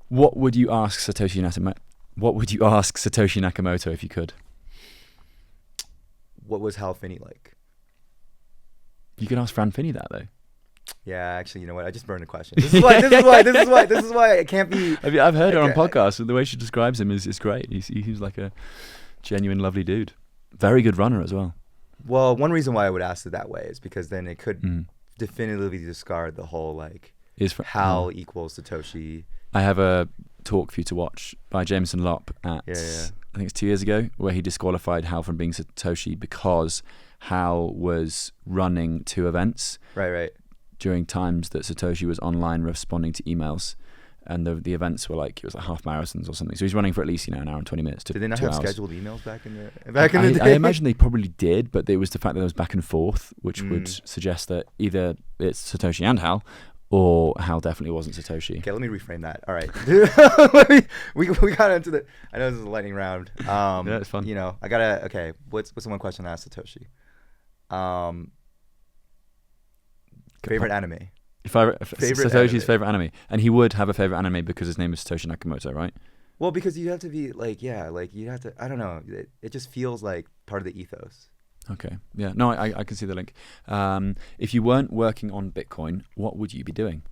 What would you ask Satoshi Nakamoto if you could? What was Hal Finney like? You can ask Fran Finney that though. Yeah, actually, you know what? I just burned the question. This is why it can't be. I've heard her on podcasts, and the way she describes him is great. He's like a genuine, lovely dude. Very good runner as well. Well, one reason why I would ask it that way is because then it could definitively discard the whole like Hal equals Satoshi. I have a talk for you to watch by Jameson Lopp at I think it's 2 years ago, where he disqualified Hal from being Satoshi because Hal was running 2 events right during times that Satoshi was online responding to emails, and the events were like, it was like half marathons or something. So he's running for at least, an hour and 20 minutes to 2 hours. Did they not have scheduled emails back in the day? I imagine they probably did, but it was the fact that there was back and forth, which would suggest that either it's Satoshi and Hal, or Hal definitely wasn't Satoshi. Okay, let me reframe that. All right. we got into the, I know this is a lightning round. Yeah, it's fun. What's the one question I asked Satoshi? Favorite anime? Satoshi's favorite anime. And he would have a favorite anime because his name is Satoshi Nakamoto, right? Well, because you have to be like, you have to, I don't know. It just feels like part of the ethos. Okay. Yeah. No, I can see the link. If you weren't working on Bitcoin, what would you be doing?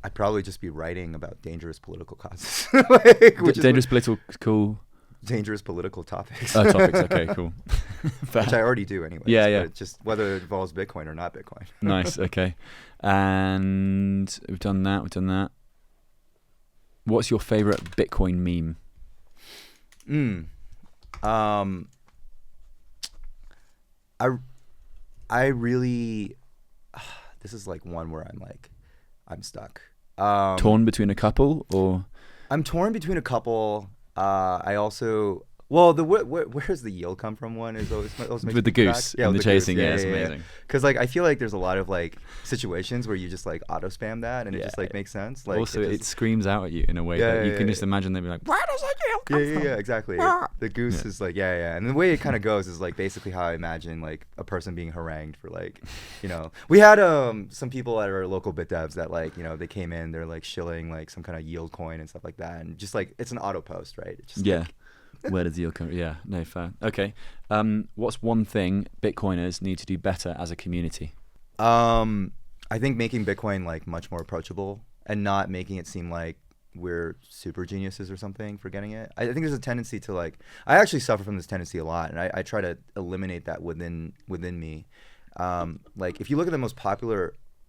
I'd probably just be writing about dangerous political causes. Dangerous political topics. Topics. Okay, cool. Which I already do anyway. Yeah. Just whether it involves Bitcoin or not Bitcoin. Nice. Okay. And we've done that. What's your favorite Bitcoin meme? I really, this is like one where I'm stuck. Torn between a couple, or? I'm torn between a couple. I also, well, where's the yield come from one is always with the goose and the chasing. Yeah, it's amazing. Because I feel like there's a lot of situations where you just auto spam that and it just makes sense. Also, it screams out at you in a way that you can just imagine they'd be like, where does that yield come from? Yeah, exactly. The goose is and the way it kind of goes is basically how I imagine a person being harangued for we had some people at our local bit devs that they came in, they're shilling some kind of yield coin and stuff like that, and just it's an auto post, right? It's just where does the yield come? Yeah, no, fair. Okay. What's one thing Bitcoiners need to do better as a community? I think making Bitcoin much more approachable and not making it seem like we're super geniuses or something for getting it. I think there's a tendency to I actually suffer from this tendency a lot, and I try to eliminate that within me. If you look at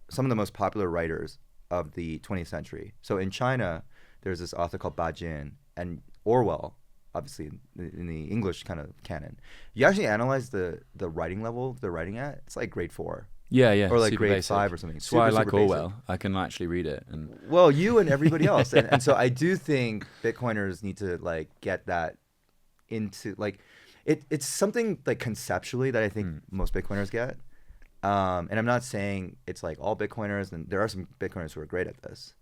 some of the most popular writers of the 20th century. So in China, there's this author called Ba Jin, and Orwell, obviously in the English kind of canon. You actually analyze the writing level they're writing at, it's grade 4. Yeah. Or grade basic. 5 or something. That's why I like Orwell. I can actually read it. Well, you and everybody else. and so I do think Bitcoiners need to get that into it's something conceptually that I think most Bitcoiners get. And I'm not saying it's all Bitcoiners, and there are some Bitcoiners who are great at this.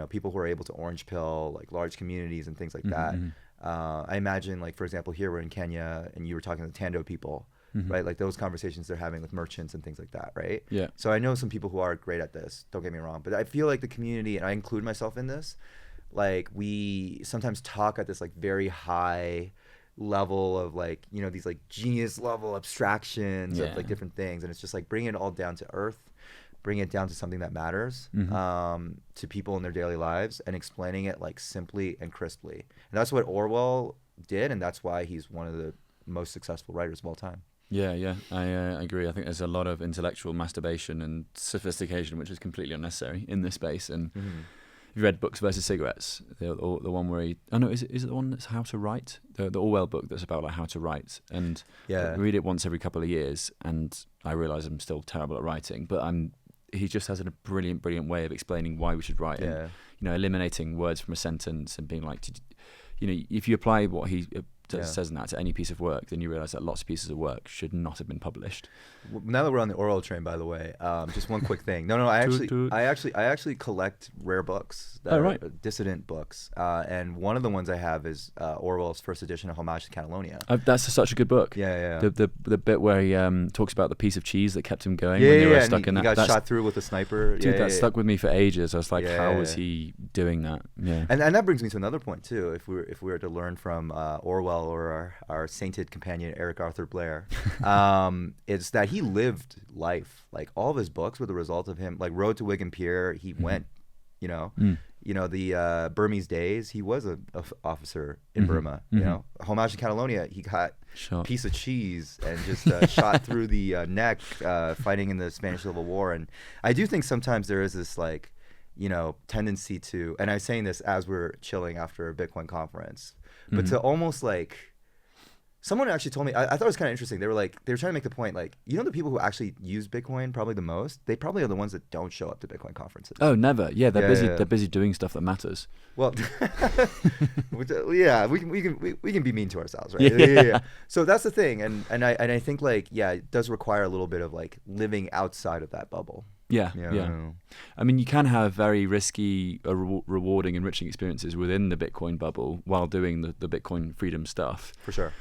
People who are able to orange pill large communities and things like that. I imagine for example, here we're in Kenya and you were talking to Tando people, right? Those conversations they're having with merchants and things like that, right? Yeah. So I know some people who are great at this, don't get me wrong, but I feel the community, and I include myself in this, we sometimes talk at this very high level of these genius level abstractions of different things, and it's just bringing it all down to earth, bring it down to something that matters to people in their daily lives, and explaining it simply and crisply. And that's what Orwell did, and that's why he's one of the most successful writers of all time. Yeah, I agree. I think there's a lot of intellectual masturbation and sophistication which is completely unnecessary in this space. And if you read Books versus Cigarettes, the one where is it the one that's How to Write? The Orwell book that's about how to write. And I read it once every couple of years, and I realise I'm still terrible at writing, but he just has a brilliant way of explaining why we should write, and eliminating words from a sentence and being if you apply what he says that to any piece of work, then you realize that lots of pieces of work should not have been published. Now that we're on the oral train, by the way, just one quick thing. No, I actually collect rare books that are dissident books, and one of the ones I have is Orwell's first edition of Homage to Catalonia. That's such a good book. Yeah. The bit where he talks about the piece of cheese that kept him going when they were stuck in that. He got shot through with a sniper. Dude, that stuck with me for ages. I was like, how was he doing that? Yeah. And that brings me to another point too. If we were to learn from Orwell or our sainted companion Eric Arthur Blair, it's that he lived life. Like all of his books were the result of him. Like Road to Wigan Pier, he went. The Burmese Days, he was a officer in Burma. You know, Homage to Catalonia, he got a piece of cheese and just shot through the neck fighting in the Spanish Civil War. And I do think sometimes there is this like, tendency to, and I'm saying this as we're chilling after a Bitcoin conference, but to almost like, someone actually told me, I thought it was kind of interesting. They were trying to make the point, like, the people who actually use Bitcoin probably the most, they probably are the ones that don't show up to Bitcoin conferences. Oh, never. Yeah, they're busy. Yeah. They're busy doing stuff that matters. Well, yeah, we can be mean to ourselves, right? Yeah. So that's the thing, and I think like, yeah, it does require a little bit of like living outside of that bubble. Yeah. I mean, you can have very risky, rewarding, enriching experiences within the Bitcoin bubble while doing the Bitcoin freedom stuff. For sure.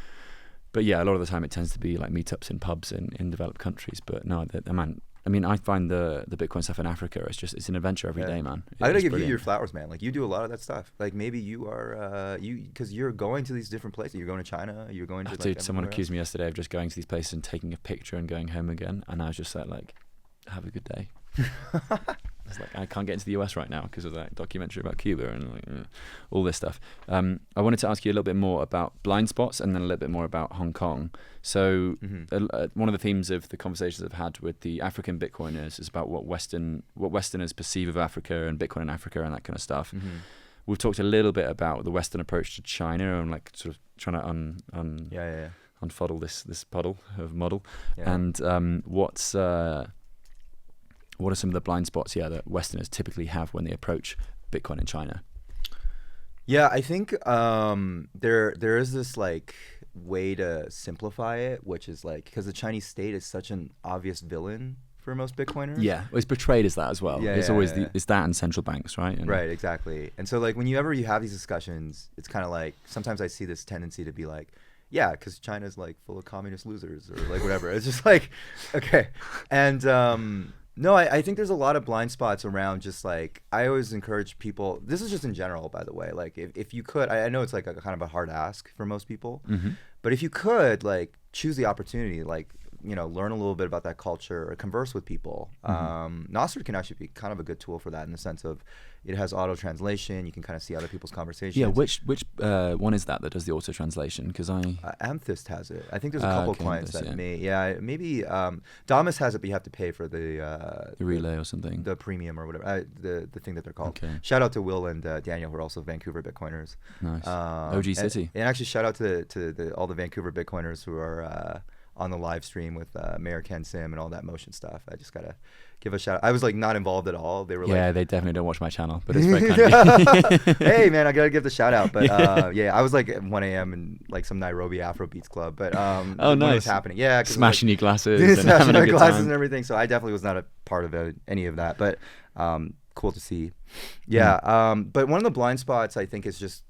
But yeah, a lot of the time it tends to be like meetups in pubs in developed countries. But no, I find the Bitcoin stuff in Africa, it's an adventure every day, man. I gotta give you your flowers, man. Like you do a lot of that stuff. Like maybe you are because you're going to these different places. You're going to China. You're going to. Dude, someone accused me yesterday of just going to these places and taking a picture and going home again, and I was just like, have a good day. It's like I can't get into the US right now because of that documentary about Cuba and like all this stuff. I wanted to ask you a little bit more about blind spots and then a little bit more about Hong Kong. So one of the themes of the conversations I've had with the African Bitcoiners is about what Westerners perceive of Africa and Bitcoin in Africa and that kind of stuff. We've talked a little bit about the Western approach to China and like sort of trying to unfuddle this puddle of muddle. Yeah. And what are some of the blind spots, that Westerners typically have when they approach Bitcoin in China? Yeah, I think there is this like way to simplify it, which is like because the Chinese state is such an obvious villain for most Bitcoiners. Yeah, well, it's portrayed as that as well. It's always it's that and central banks, right? Right, exactly. And so like whenever you have these discussions, it's kind of like sometimes I see this tendency to be like, yeah, because China's like full of communist losers or like whatever. It's just like, okay, and. No, I think there's a lot of blind spots around just like, I always encourage people, this is just in general, by the way, like if you could, I know it's like a kind of a hard ask for most people, but if you could like choose the opportunity, like, learn a little bit about that culture or converse with people. Nostr can actually be kind of a good tool for that in the sense of it has auto translation. You can kind of see other people's conversations. Yeah, which one is that does the auto translation? Because Amethyst has it. I think there's a couple of clients that maybe Damus has it, but you have to pay for the relay or something, the premium or whatever, the thing that they're called. Okay. Shout out to Will and Daniel, who are also Vancouver Bitcoiners. Nice. OG City. And actually shout out to all the Vancouver Bitcoiners who are on the live stream with Mayor Ken Sim and all that motion stuff. I just gotta give a shout out. I was like not involved at all. They were they definitely don't watch my channel, but it's very kind. Hey man, I gotta give the shout out. But I was like at 1 a.m. in like some Nairobi Afrobeats club. But oh nice, it was happening. Yeah, smashing your glasses and having a good glasses time and everything. So I definitely was not a part of any of that. But cool to see. Yeah. But one of the blind spots I think is just.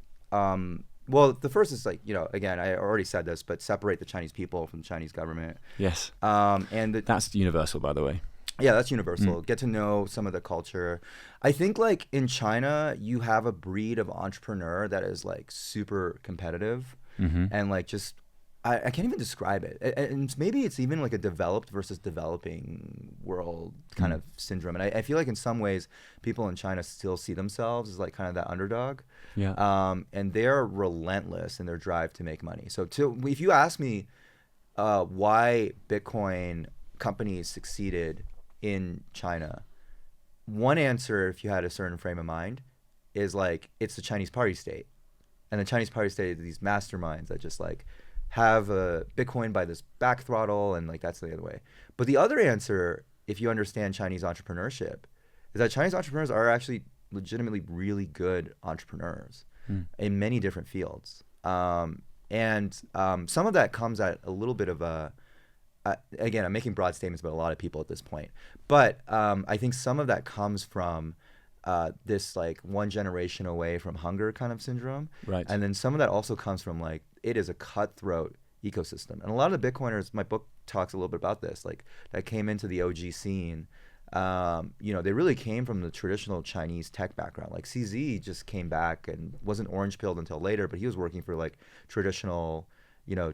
Well, the first is like, again, I already said this, but separate the Chinese people from the Chinese government. Yes. And that's universal, by the way. Yeah, that's universal. Get to know some of the culture. I think like in China, you have a breed of entrepreneur that is like super competitive and like just, I can't even describe it. And maybe it's even like a developed versus developing world kind of syndrome. And I feel like in some ways, people in China still see themselves as like kind of that underdog. Yeah. And they're relentless in their drive to make money. So if you ask me why Bitcoin companies succeeded in China, one answer, if you had a certain frame of mind, is like it's the Chinese party state. And the Chinese party state are these masterminds that just like have a Bitcoin by this back throttle, and like that's the other way. But the other answer, if you understand Chinese entrepreneurship, is that Chinese entrepreneurs are actually legitimately really good entrepreneurs in many different fields. And some of that comes at a little bit of a, again, I'm making broad statements about a lot of people at this point, but I think some of that comes from this like one generation away from hunger kind of syndrome. Right. And then some of that also comes from like, it is a cutthroat ecosystem. And a lot of the Bitcoiners, my book talks a little bit about this, like that came into the OG scene. They really came from the traditional Chinese tech background. Like CZ just came back and wasn't orange pilled until later, but he was working for like traditional,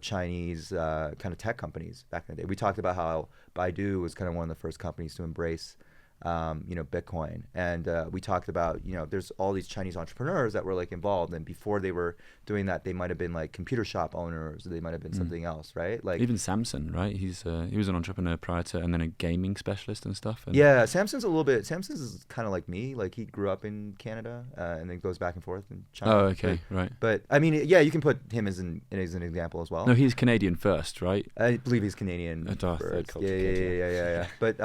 Chinese kind of tech companies back in the day. We talked about how Baidu was kind of one of the first companies to embrace, Bitcoin. And we talked about, there's all these Chinese entrepreneurs that were like involved. And before they were doing that, they might have been like computer shop owners, or they might have been something else, right? Like even Samson, right? He was an entrepreneur prior to, and then a gaming specialist and stuff. And yeah, Samson's is kind of like me. Like he grew up in Canada and then goes back and forth in China. Oh, okay, right. But I mean, yeah, you can put him as an example as well. No, he's Canadian first, right? I believe he's Canadian. Third culture Yeah. But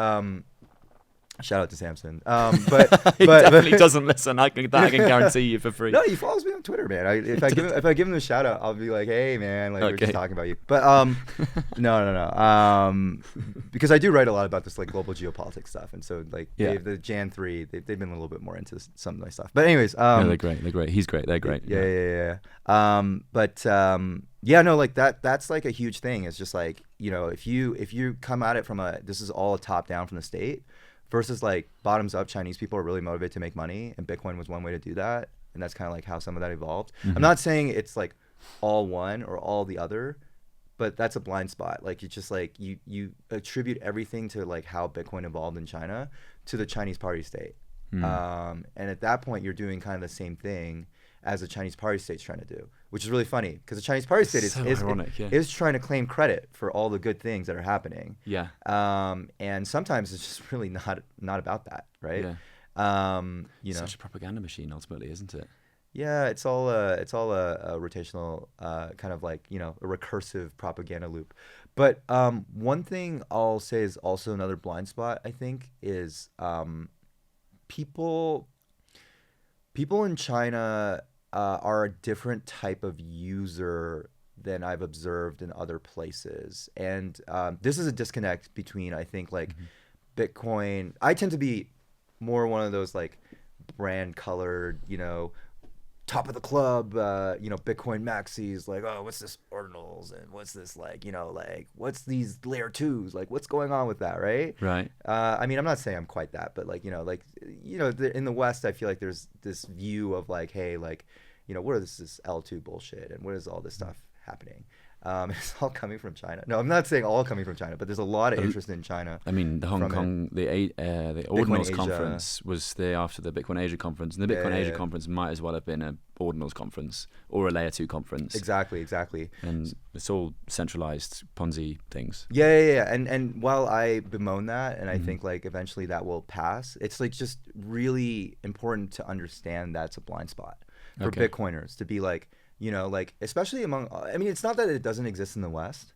shout out to Samson. He definitely doesn't listen. I can guarantee you for free. No, he follows me on Twitter, man. If I give him a shout out, I'll be like, hey, man, like we're just talking about you. But no. Because I do write a lot about this like global geopolitics stuff, and so like the Jan 3, they've been a little bit more into some of my stuff. But anyways, they're great. He's great. They're great. Yeah. Like that's like a huge thing. It's just like, if you come at it from this is all top down from the state, versus like bottoms up, Chinese people are really motivated to make money, and Bitcoin was one way to do that, and that's kind of like how some of that evolved. I'm not saying it's like all one or all the other, but that's a blind spot. Like it's just like you attribute everything to like how Bitcoin evolved in China to the Chinese party state, and at that point you're doing kind of the same thing as the Chinese party state's trying to do, which is really funny because the Chinese party state is trying to claim credit for all the good things that are happening. Yeah. And sometimes it's just really not about that, right? Yeah. Such a propaganda machine, ultimately, isn't it? Yeah, it's all a rotational kind of like a recursive propaganda loop. But one thing I'll say is also another blind spot, I think, is people in China are a different type of user than I've observed in other places. And this is a disconnect between, I think, like Bitcoin. I tend to be more one of those like brand colored, top of the club, Bitcoin maxis, like, oh, what's this ordinals and what's this like, like what's these layer 2s, like what's going on with that, right? Right. I mean, I'm not saying I'm quite that, but like, in the West, I feel like there's this view of like, hey, like, what is this L2 bullshit and what is all this stuff happening? It's all coming from China. No, I'm not saying all coming from China, but there's a lot of interest in China. I mean, the Hong Kong, the Ordinals conference was there after the Bitcoin Asia conference, and the Bitcoin Asia conference might as well have been a Ordinals conference or a Layer 2 conference. Exactly. And it's all centralized Ponzi things. Yeah. And while I bemoan that, and I think like eventually that will pass, it's like just really important to understand that's a blind spot for Bitcoiners to be like, like especially among, I mean, it's not that it doesn't exist in the West,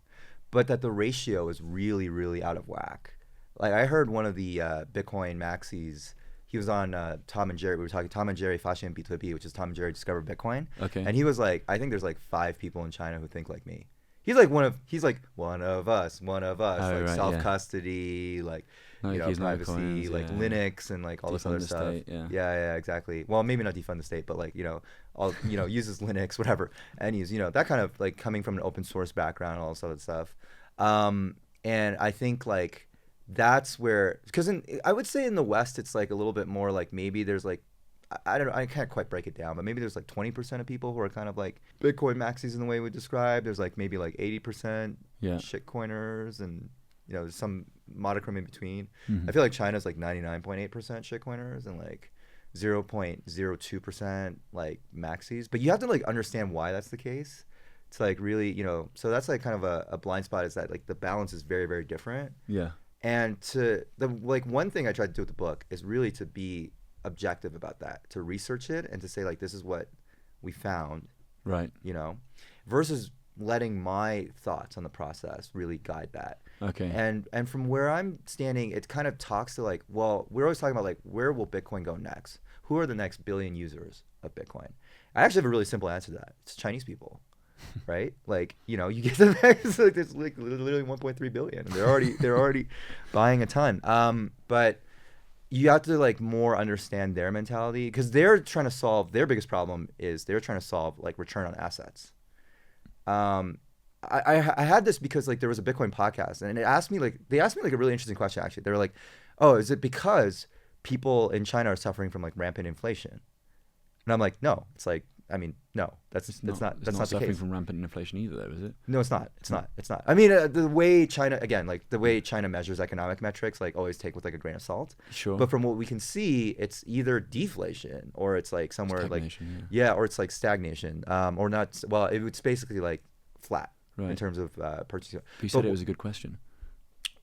but that the ratio is really, really out of whack. Like I heard one of the Bitcoin maxis, he was on Tom and Jerry. We were talking Tom and Jerry 发现比特币, which is Tom and Jerry discovered Bitcoin. Okay. And he was like, I think there's like 5 people in China who think like me. He's like one of us, like self-custody, like privacy, like Linux and like all this other stuff. Yeah, exactly. Well, maybe not defund the state, but like, all uses Linux, whatever. And he's, that kind of like coming from an open source background, all this other stuff. And I think like that's where, because I would say in the West, it's like a little bit more like maybe there's like, I don't know, I can't quite break it down, but maybe there's like 20% of people who are kind of like Bitcoin maxis in the way we describe. There's like maybe like 80% shitcoiners, and there's some modicum in between. I feel like China's like 99.8% shitcoiners and like 0.02% like maxis. But you have to like understand why that's the case. It's like really, so that's like kind of a blind spot, is that like the balance is very, very different. Yeah. And one thing I tried to do with the book is really to be objective about that, to research it and to say like, this is what we found, right? Versus letting my thoughts on the process really guide that. Okay. And from where I'm standing, it kind of talks to like, well, we're always talking about like, where will Bitcoin go next? Who are the next billion users of Bitcoin? I actually have a really simple answer to that. It's Chinese people. right? Like, you know, you get the max, like there's like literally 1.3 billion. And they're already buying a ton. But you have to like more understand their mentality, because they're trying to solve their biggest problem is they're trying to solve like return on assets. I had this because like there was a Bitcoin podcast, and they asked me like a really interesting question actually. They were like, "Oh, is it because people in China are suffering from like rampant inflation?" And I'm like, "No." It's like, I mean, no, that's not the suffering case. from rampant inflation either, though, is it? No, it's not. It's not. I mean, the way China, again, like the way China measures economic metrics, like always take with like a grain of salt. Sure. But from what we can see, it's either deflation or it's like somewhere Stagnation, like, yeah, or it's like stagnation, or not. Well, it's basically like flat in terms of purchasing. But you said it was a good question.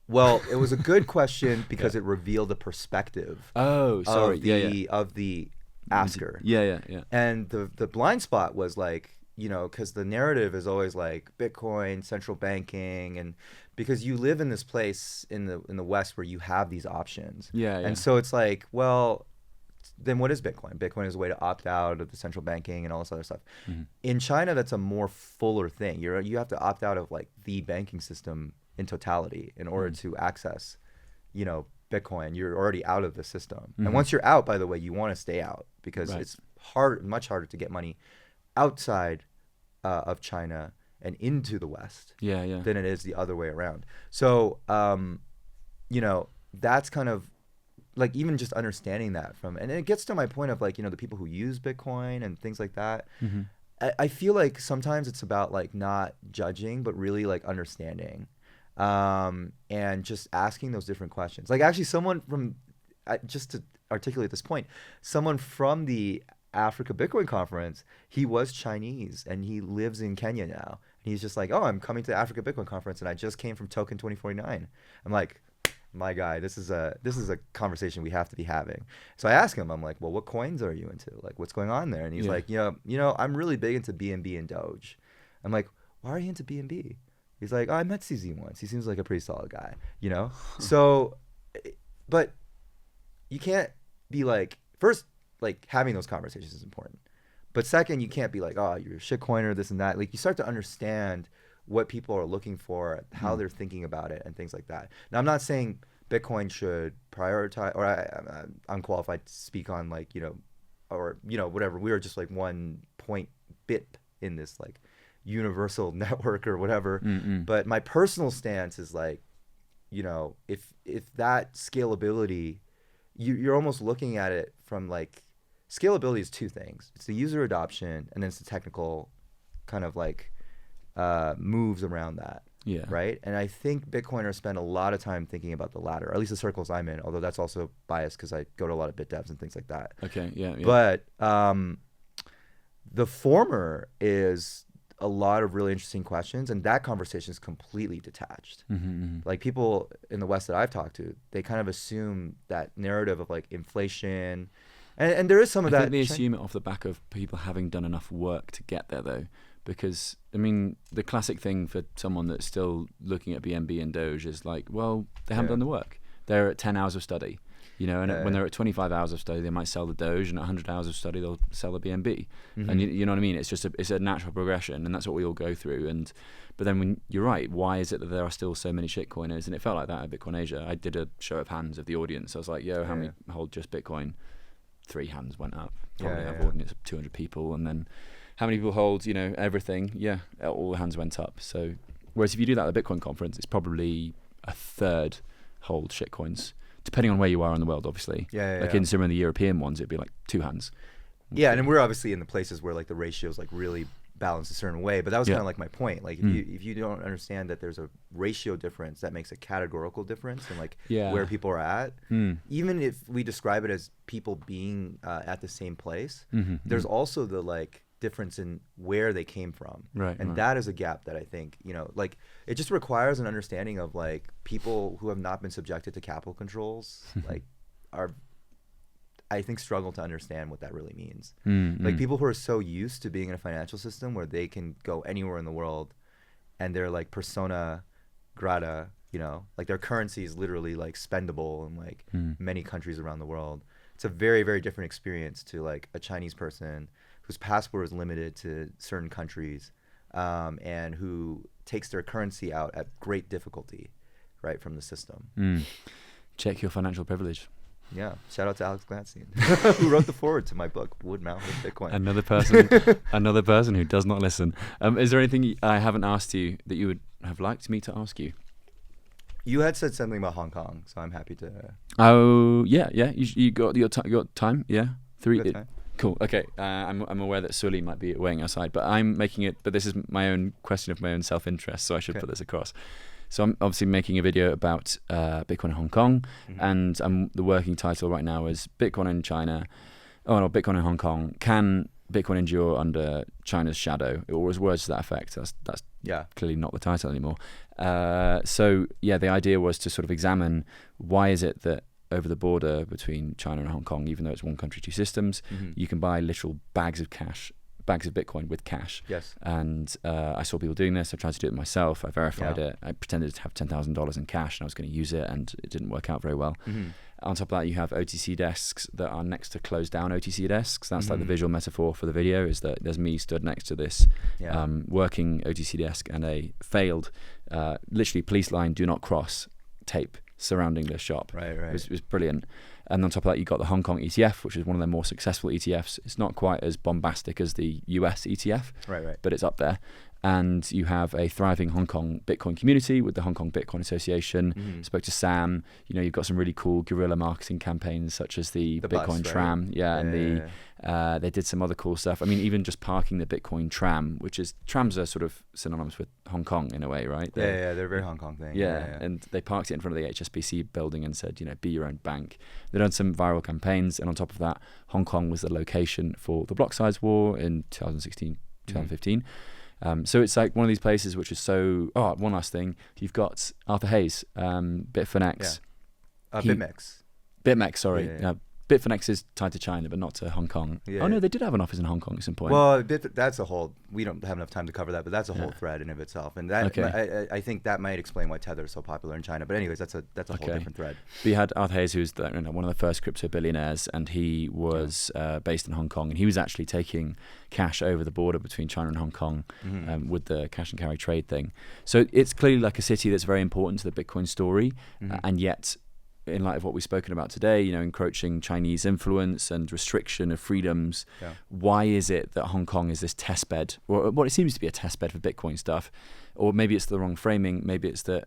Well, it was a good question because it revealed the perspective. Oh, sorry. Of the asker. Yeah. And the blind spot was like, you know, because the narrative is always like Bitcoin, central banking, and because you live in this place in the West where you have these options. Yeah. And so it's like, well, then what is Bitcoin? Bitcoin is a way to opt out of the central banking and all this other stuff. Mm-hmm. In China, that's a more fuller thing. You have to opt out of like the banking system in totality in order to access, you know, Bitcoin. You're already out of the system. And once you're out, by the way, you want to stay out because it's much harder to get money outside of China and into the West than it is the other way around. So, you know, that's kind of like even just understanding that and it gets to my point of like, you know, the people who use Bitcoin and things like that. I feel like sometimes it's about like not judging, but really like understanding. And just asking those different questions. Like actually someone from, just to articulate this point, someone from the Africa Bitcoin conference, he was Chinese and he lives in Kenya now. And he's just like, oh, I'm coming to the Africa Bitcoin conference and I just came from Token 2049. I'm like, my guy, this is a conversation we have to be having. So I asked him, I'm like, well, what coins are you into? Like, what's going on there? And he's like, you know, I'm really big into BNB and Doge. I'm like, why are you into BNB? He's like, oh, I met CZ once. He seems like a pretty solid guy, you know? So, but you can't be like, first, like having those conversations is important. But second, you can't be like, oh, you're a shitcoiner, this and that. Like you start to understand what people are looking for, how they're thinking about it and things like that. Now, I'm not saying Bitcoin should prioritize, or I'm unqualified to speak on like, you know, or, you know, whatever. We are just like one point bit in this like universal network or whatever. But my personal stance is like, you know, if that scalability, you're almost looking at it from like, scalability is two things. It's the user adoption and then it's the technical kind of like moves around that. Yeah. Right. And I think Bitcoiners spend a lot of time thinking about the latter, or at least the circles I'm in, although that's also biased because I go to a lot of bit devs and things like that. Okay. Yeah. But the former is a lot of really interesting questions, and that conversation is completely detached. Like people in the West that I've talked to, they kind of assume that narrative of like inflation, and there is some of that. I think they assume it off the back of people having done enough work to get there, though. Because, I mean, the classic thing for someone that's still looking at BNB and Doge is like, well, they haven't done the work. They're at 10 hours of study, you know, and when they're at 25 hours of study, they might sell the Doge, and at 100 hours of study, they'll sell the BNB. And you know what I mean? It's just it's a natural progression, and that's what we all go through. But then when you're right, why is it that there are still so many shitcoiners? And it felt like that at Bitcoin Asia. I did a show of hands of the audience. I was like, yo, how many hold just Bitcoin? 3 hands went up. Probably have audience of 200 people, and then how many people hold, you know, everything? Yeah, all the hands went up. So, whereas if you do that at the Bitcoin conference, it's probably a third hold shitcoins, depending on where you are in the world, obviously. In some of the European ones, it'd be like 2 hands. Yeah, and we're obviously in the places where like the ratios like really balance a certain way, but that was kind of like my point. Like if you don't understand that there's a ratio difference, that makes a categorical difference in like where people are at. Even if we describe it as people being at the same place, there's also the like difference in where they came from, and that is a gap that I think, you know, like it just requires an understanding of like people who have not been subjected to capital controls like are, I think, struggle to understand what that really means. Like people who are so used to being in a financial system where they can go anywhere in the world and they're like persona grata, you know, like their currency is literally like spendable in like many countries around the world. It's a very, very different experience to like a Chinese person whose passport is limited to certain countries, and who takes their currency out at great difficulty, right, from the system. Check your financial privilege. Yeah, shout out to Alex Gladstein, who wrote the foreword to my book, Wood Mouth with Bitcoin. Another person who does not listen. Is there anything I haven't asked you that you would have liked me to ask you? You had said something about Hong Kong, so I'm happy to. Oh yeah. You got your time? Yeah, 3. Good time. Cool. Okay. I'm aware that Sully might be waiting outside, but I'm making it. But this is my own question of my own self-interest, so I should put this across. So I'm obviously making a video about Bitcoin in Hong Kong, and the working title right now is Bitcoin in China. Oh no, Bitcoin in Hong Kong. Can Bitcoin endure under China's shadow? Or was words to that effect. That's clearly not the title anymore. So the idea was to sort of examine why is it that over the border between China and Hong Kong, even though it's one country, two systems, you can buy literal bags of Bitcoin with cash. Yes. And I saw people doing this. I tried to do it myself. I verified it. I pretended to have $10,000 in cash and I was going to use it, and it didn't work out very well. On top of that, you have OTC desks that are next to closed down OTC desks. That's like the visual metaphor for the video, is that there's me stood next to this working OTC desk and a failed, literally police line, do not cross tape surrounding the shop. Right. It was brilliant. And on top of that, you got the Hong Kong ETF, which is one of their more successful ETFs. It's not quite as bombastic as the US ETF, right. but it's up there. And you have a thriving Hong Kong Bitcoin community with the Hong Kong Bitcoin Association. Spoke to Sam. You've got some really cool guerrilla marketing campaigns, such as the Bitcoin bus, tram. They did some other cool stuff. I mean, even just parking the Bitcoin tram, trams are sort of synonymous with Hong Kong in a way, right? They're a very Hong Kong thing. Yeah, and they parked it in front of the HSBC building and said, be your own bank. They've done some viral campaigns, and on top of that, Hong Kong was the location for the block size war in 2016, 2015. So it's like one of these places which is so. Oh, one last thing. You've got Arthur Hayes, Bitfinex. BitMEX, sorry. Yeah. Bitfinex is tied to China, but not to Hong Kong. Yeah. No, they did have an office in Hong Kong at some point. Well, that's a whole. We don't have enough time to cover that, but that's a whole thread in of itself, and that I think that might explain why Tether is so popular in China. But anyways, that's a whole different thread. But you had Arthur Hayes, who's one of the first crypto billionaires, and he was based in Hong Kong, and he was actually taking cash over the border between China and Hong Kong with the cash and carry trade thing. So it's clearly like a city that's very important to the Bitcoin story, and yet, in light of what we've spoken about today, encroaching Chinese influence and restriction of freedoms, why is it that Hong Kong is this test bed, or what it seems to be a test bed for Bitcoin stuff? Or maybe it's the wrong framing. Maybe it's that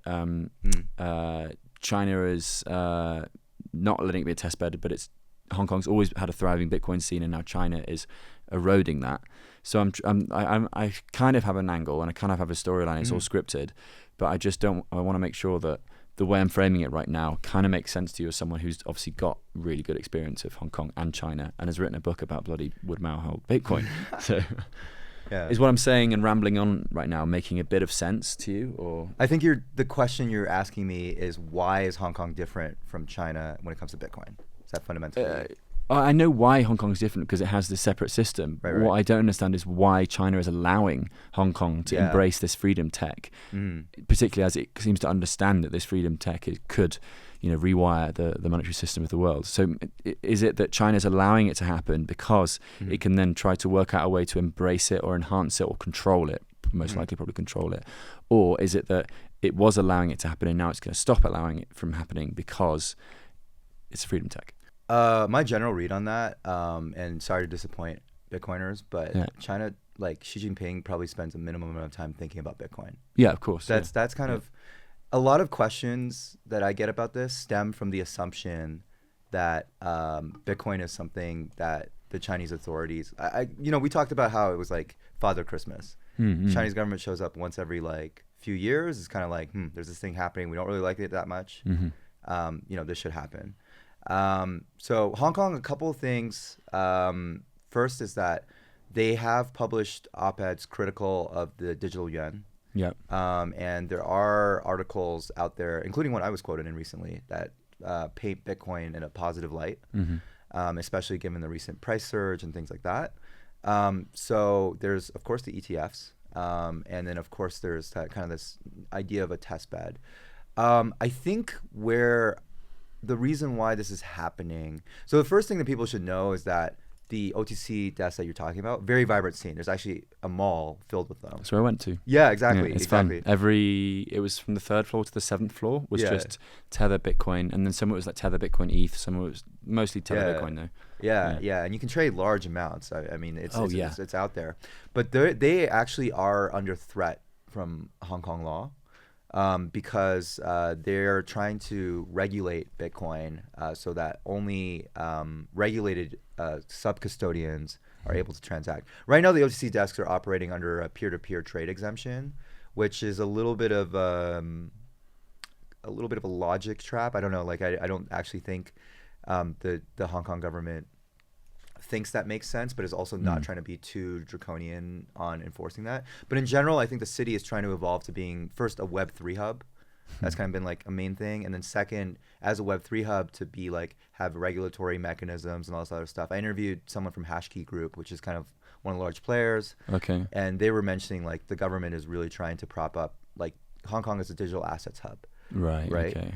China is not letting it be a test bed, but Hong Kong's always had a thriving Bitcoin scene, and now China is eroding that. So I kind of have an angle, and I kind of have a storyline. It's all scripted, but I want to make sure that the way I'm framing it right now kind of makes sense to you as someone who's obviously got really good experience of Hong Kong and China and has written a book about bloody Woodmouth Bitcoin. So is what I'm saying and rambling on right now making a bit of sense to you? Or I think the question you're asking me is, why is Hong Kong different from China when it comes to Bitcoin? Is that fundamentally? I know why Hong Kong is different because it has this separate system. Right. What I don't understand is why China is allowing Hong Kong to embrace this freedom tech, particularly as it seems to understand that this freedom tech could, rewire the monetary system of the world. So is it that China is allowing it to happen because it can then try to work out a way to embrace it or enhance it or control it, most likely probably control it? Or is it that it was allowing it to happen and now it's going to stop allowing it from happening because it's freedom tech? My general read on that, and sorry to disappoint Bitcoiners, but China, like Xi Jinping, probably spends a minimum amount of time thinking about Bitcoin. Yeah, of course. That's kind of a lot of questions that I get about this stem from the assumption that Bitcoin is something that the Chinese authorities. We talked about how it was like Father Christmas. The Chinese government shows up once every few years. It's kind of like, there's this thing happening. We don't really like it that much. This should happen. So Hong Kong, a couple of things. First is that they have published op-eds critical of the digital yuan. Yeah. And there are articles out there, including one I was quoted in recently, that paint Bitcoin in a positive light, especially given the recent price surge and things like that. So there's, of course, the ETFs. And then, of course, there's that kind of this idea of a test bed. I think the reason why this is happening. So the first thing that people should know is that the OTC desks that you're talking about, very vibrant scene. There's actually a mall filled with them. That's where I went to. Yeah, exactly. Yeah, it's exactly. fun. It was from the 3rd floor to the 7th floor was just Tether Bitcoin, and then some of it was like Tether Bitcoin ETH, some of it was mostly Tether Bitcoin though. Yeah, and you can trade large amounts. I mean, it's out there, but they actually are under threat from Hong Kong law. Because they're trying to regulate Bitcoin so that only regulated sub-custodians are able to transact. Right now, the OTC desks are operating under a peer-to-peer trade exemption, which is a little bit of a logic trap. I don't know. Like I don't actually think the Hong Kong government thinks that makes sense, but is also not trying to be too draconian on enforcing that. But in general, I think the city is trying to evolve to being first a Web3 hub. That's kind of been like a main thing, and then second, as a Web3 hub, to be like have regulatory mechanisms and all this other stuff. I interviewed someone from Hashkey Group, which is kind of one of the large players. Okay. And they were mentioning like the government is really trying to prop up like Hong Kong as a digital assets hub. Right. Okay.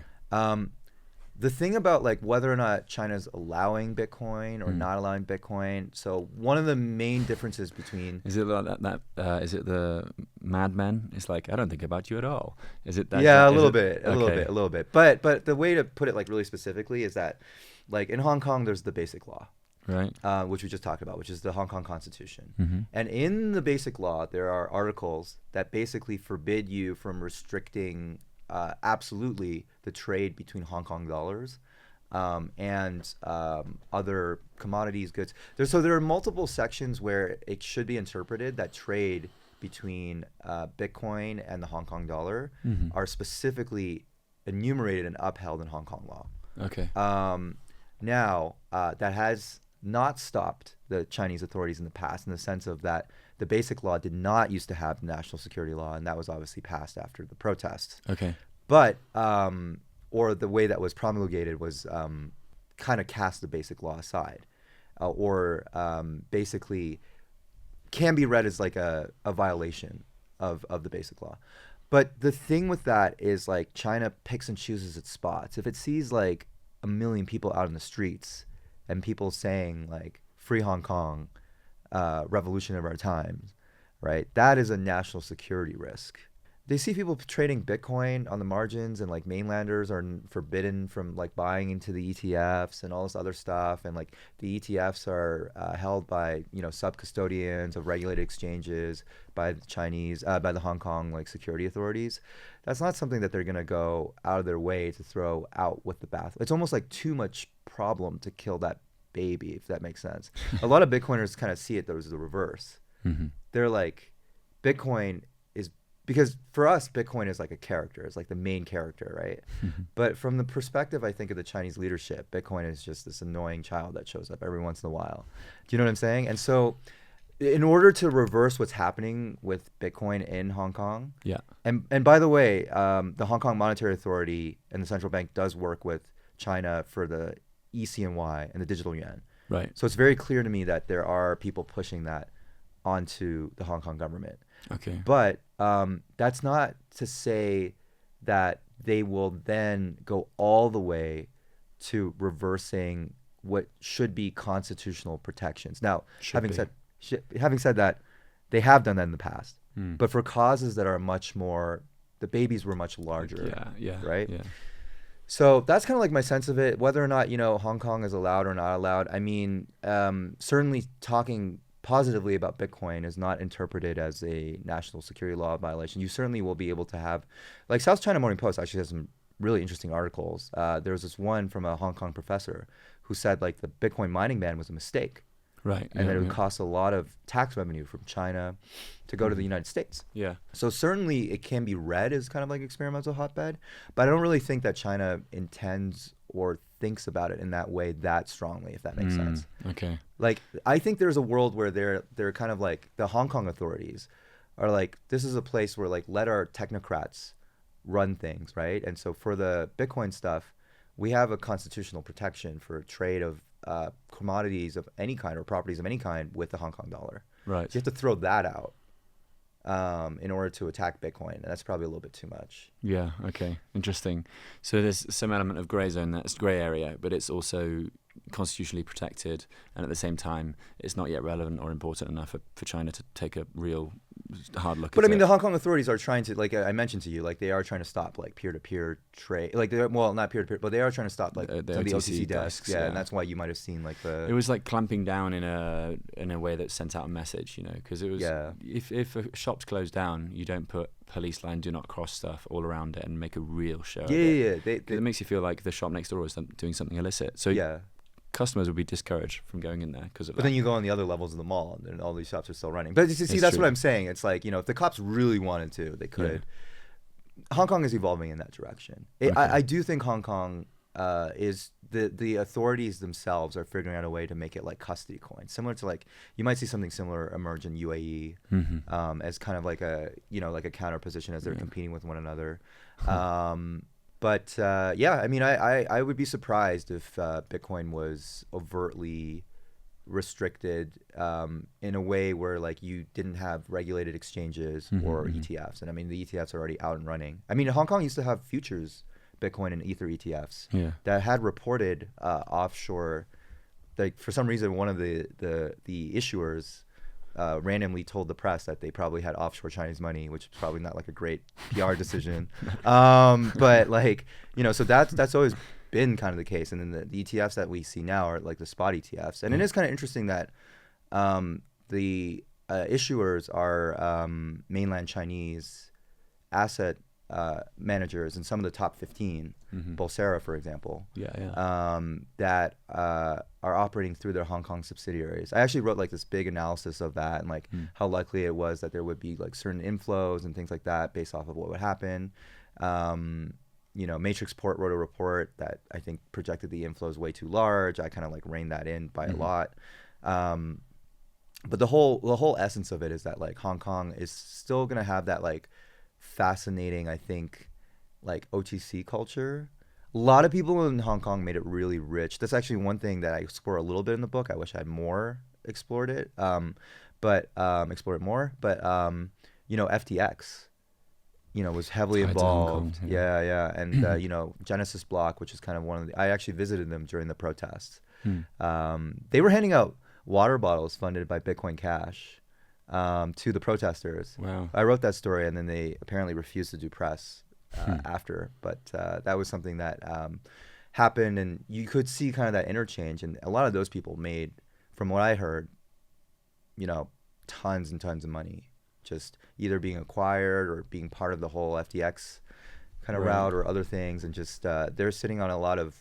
The thing about like whether or not China's allowing Bitcoin or not allowing Bitcoin. So one of the main differences between is it like that is it the madmen? It's like I don't think about you at all. Is it that? Yeah, a little bit. But the way to put it like really specifically is that like in Hong Kong there's the Basic Law. Right. Which we just talked about, which is the Hong Kong Constitution. Mm-hmm. And in the Basic Law there are articles that basically forbid you from restricting absolutely the trade between Hong Kong dollars and other commodities, goods. There are multiple sections where it should be interpreted that trade between Bitcoin and the Hong Kong dollar are specifically enumerated and upheld in Hong Kong law. Okay. Now, that has not stopped the Chinese authorities in the past in the sense of that the Basic Law did not used to have national security law, and that was obviously passed after the protests. Okay. But, or the way that was promulgated was kind of cast the Basic Law aside, or basically can be read as like a violation of the Basic Law. But the thing with that is like China picks and chooses its spots. If it sees like 1 million people out in the streets and people saying like free Hong Kong, revolution of our times, right? That is a national security risk. They see people trading Bitcoin on the margins, and like mainlanders are forbidden from like buying into the ETFs and all this other stuff. And like the ETFs are held by, you know, sub-custodians of regulated exchanges by the Chinese, by the Hong Kong like security authorities. That's not something that they're going to go out of their way to throw out with the bath. It's almost like too much problem to kill that baby, if that makes sense. A lot of Bitcoiners kind of see it as the reverse. Mm-hmm. They're like, Bitcoin is, because for us, Bitcoin is like a character. It's like the main character, right? Mm-hmm. But from the perspective, I think, of the Chinese leadership, Bitcoin is just this annoying child that shows up every once in a while. Do you know what I'm saying? And so in order to reverse what's happening with Bitcoin in Hong Kong, yeah. And by the way, the Hong Kong Monetary Authority and the central bank does work with China for the ECNY and the digital yuan. Right. So it's very clear to me that there are people pushing that onto the Hong Kong government. Okay. But that's not to say that they will then go all the way to reversing what should be constitutional protections. Now, having said that, they have done that in the past, but for causes that are much more, the babies were much larger. Yeah. Right? Yeah. So that's kind of like my sense of it. Whether or not, you know, Hong Kong is allowed or not allowed, I mean, certainly talking positively about Bitcoin is not interpreted as a national security law violation. You certainly will be able to have, like South China Morning Post actually has some really interesting articles. There was this one from a Hong Kong professor who said like the Bitcoin mining ban was a mistake. Right. And that it would cost a lot of tax revenue from China to go to the United States. Yeah. So certainly it can be read as kind of like experimental hotbed, but I don't really think that China intends or thinks about it in that way that strongly, if that makes sense. Okay. Like, I think there's a world where they're kind of like, the Hong Kong authorities are like, this is a place where like, let our technocrats run things, right? And so for the Bitcoin stuff, we have a constitutional protection for trade of commodities of any kind or properties of any kind with the Hong Kong dollar. Right. So you have to throw that out in order to attack Bitcoin, and that's probably a little bit too much. Yeah. Okay. Interesting. So there's some element of gray zone, that's gray area, but it's also constitutionally protected, and at the same time, it's not yet relevant or important enough for China to take a real hard look at it. But I mean, the Hong Kong authorities are trying to, like I mentioned to you, like they are trying to stop like peer-to-peer trade, like not peer-to-peer, but they are trying to stop like the OTC desks. Yeah, and that's why you might have seen like the. It was like clamping down in a way that sent out a message, because it was if a shop's closed down, you don't put police line do not cross stuff all around it and make a real show. Of it. It makes you feel like the shop next door is doing something illicit. So customers would be discouraged from going in there because of that. But then you go on the other levels of the mall and all these shops are still running. But see, that's what I'm saying. It's like, if the cops really wanted to, they could. Yeah. Hong Kong is evolving in that direction. I do think Hong Kong is the authorities themselves are figuring out a way to make it like custody coins, similar to like you might see something similar emerge in UAE as kind of like a like a counter position as they're competing with one another. But I mean, I would be surprised if Bitcoin was overtly restricted in a way where like you didn't have regulated exchanges or ETFs. And I mean, the ETFs are already out and running. I mean, Hong Kong used to have futures Bitcoin and Ether ETFs that had reported offshore. Like for some reason, one of the issuers randomly told the press that they probably had offshore Chinese money, which is probably not like a great PR decision. But like, so that's always been kind of the case. And then the ETFs that we see now are like the spot ETFs. And it is kind of interesting that the issuers are mainland Chinese asset managers and some of the top 15, Bolsera, for example, that are operating through their Hong Kong subsidiaries. I actually wrote like this big analysis of that and like how likely it was that there would be like certain inflows and things like that based off of what would happen. Matrix Port wrote a report that I think projected the inflows way too large. I kind of like reined that in by a lot. But the whole essence of it is that like Hong Kong is still going to have that like fascinating, I think, like OTC culture. A lot of people in Hong Kong made it really rich. That's actually one thing that I explore a little bit in the book. I wish I had more explored it, but FTX, was heavily involved. And Genesis Block, which is kind of one of the. I actually visited them during the protests. They were handing out water bottles funded by Bitcoin Cash to the protesters. Wow. I wrote that story, and then they apparently refused to do press after. But that was something that happened, and you could see kind of that interchange. And a lot of those people made, from what I heard, tons and tons of money, just either being acquired or being part of the whole FTX kind of route or other things, and just they're sitting on a lot of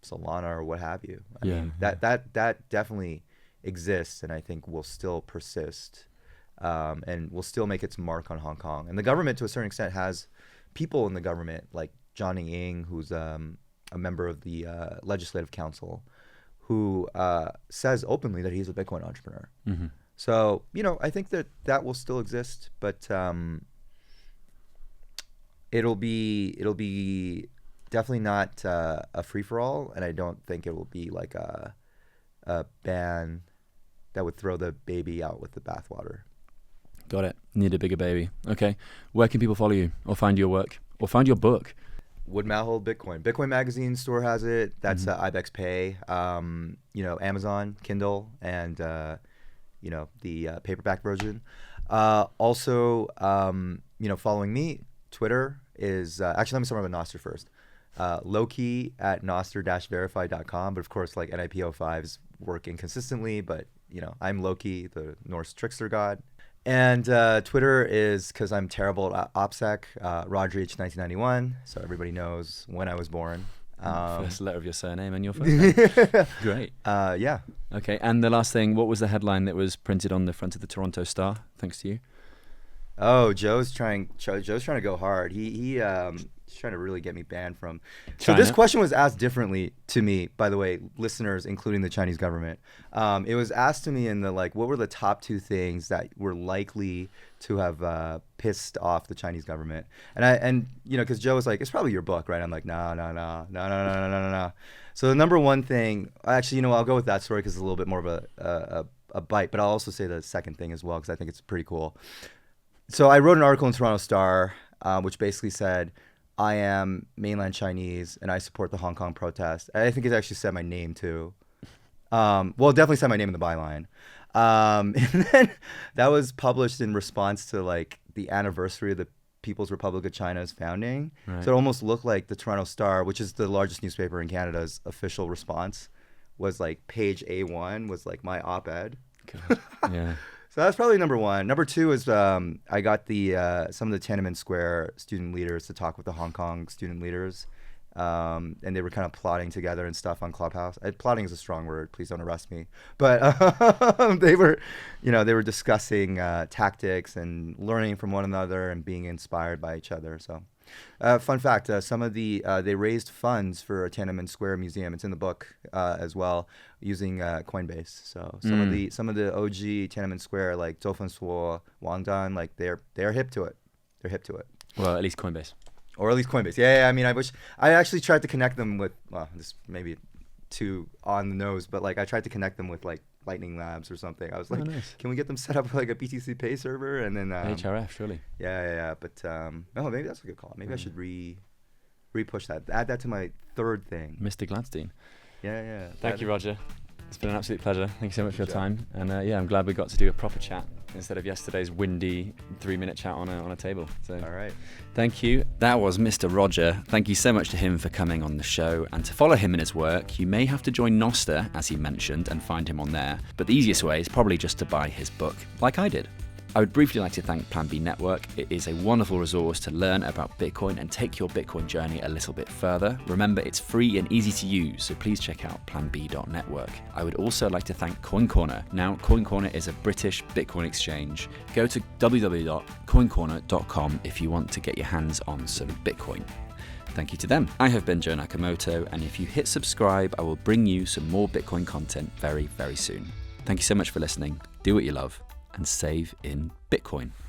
Solana or what have you. I mean, that definitely exists, and I think will still persist. And will still make its mark on Hong Kong. And the government, to a certain extent, has people in the government, like Johnny Ng, who's a member of the Legislative Council, who says openly that he's a Bitcoin entrepreneur. So, I think that will still exist, but it'll be definitely not a free-for-all, and I don't think it will be like a ban that would throw the baby out with the bathwater. Got it. Need a bigger baby. Okay. Where can people follow you or find your work or find your book? Wood Malhold Bitcoin. Bitcoin Magazine store has it. That's Ibex Pay. Amazon, Kindle, and the paperback version. Also, following me, Twitter is actually, let me start with Nostr first. Lowkey at nostr-verify.com. But of course, like NIP05 is working consistently, but I'm Loki, the Norse trickster god. And Twitter is, because I'm terrible at OPSEC, RodReach1991, so everybody knows when I was born. First letter of your surname and your first name. Great. Yeah. Okay, and the last thing, what was the headline that was printed on the front of the Toronto Star, thanks to you? Oh, Joe's trying to go hard. He's trying to really get me banned from. China. So this question was asked differently to me, by the way, listeners, including the Chinese government. It was asked to me in the what were the top 2 things that were likely to have pissed off the Chinese government? And because Joe was like, it's probably your book, right? I'm like, no. So the number one thing, actually, I'll go with that story because it's a little bit more of a bite, but I'll also say the second thing as well because I think it's pretty cool. So I wrote an article in Toronto Star, which basically said, I am mainland Chinese and I support the Hong Kong protest. I think it actually said my name too. Well, definitely said my name in the byline. And then that was published in response to like the anniversary of the People's Republic of China's founding. Right. So it almost looked like the Toronto Star, which is the largest newspaper in Canada's official response, was like page A1 was like my op-ed. God. Yeah. So that's probably number one. Number two is I got some of the Tiananmen Square student leaders to talk with the Hong Kong student leaders. And they were kind of plotting together and stuff on Clubhouse. Plotting is a strong word. Please don't arrest me. But they were discussing tactics and learning from one another and being inspired by each other. So, fun fact: some of they raised funds for a Tiananmen Square museum. It's in the book as well, using Coinbase. So some of the OG Tiananmen Square, like Zhou Fensuo, Wang Dan, like they're hip to it. They're hip to it. Well, at least Coinbase. Or at least Coinbase. Yeah, I mean, I actually tried to connect them with, well, this may be too on the nose, but like I tried to connect them with like Lightning Labs or something. I was like, nice. Can we get them set up with like a BTC Pay server? And then HRF, surely. Yeah. But maybe that's a good call. Maybe I should re-push that. Add that to my third thing. Mr. Gladstein. Yeah. Thank you, Roger. It's been an absolute pleasure. Thank you so much for your time. And I'm glad we got to do a proper chat instead of yesterday's windy 3-minute chat on a table. So, all right. Thank you. That was Mr. Roger. Thank you so much to him for coming on the show. And to follow him in his work, you may have to join Noster, as he mentioned, and find him on there. But the easiest way is probably just to buy his book, like I did. I would briefly like to thank Plan B Network. It is a wonderful resource to learn about Bitcoin and take your Bitcoin journey a little bit further. Remember, it's free and easy to use, so please check out planb.network. I would also like to thank Coin Corner. Now, Coin Corner is a British Bitcoin exchange. Go to www.coincorner.com if you want to get your hands on some Bitcoin. Thank you to them. I have been Joe Nakamoto, and if you hit subscribe, I will bring you some more Bitcoin content very, very soon. Thank you so much for listening. Do what you love and save in Bitcoin.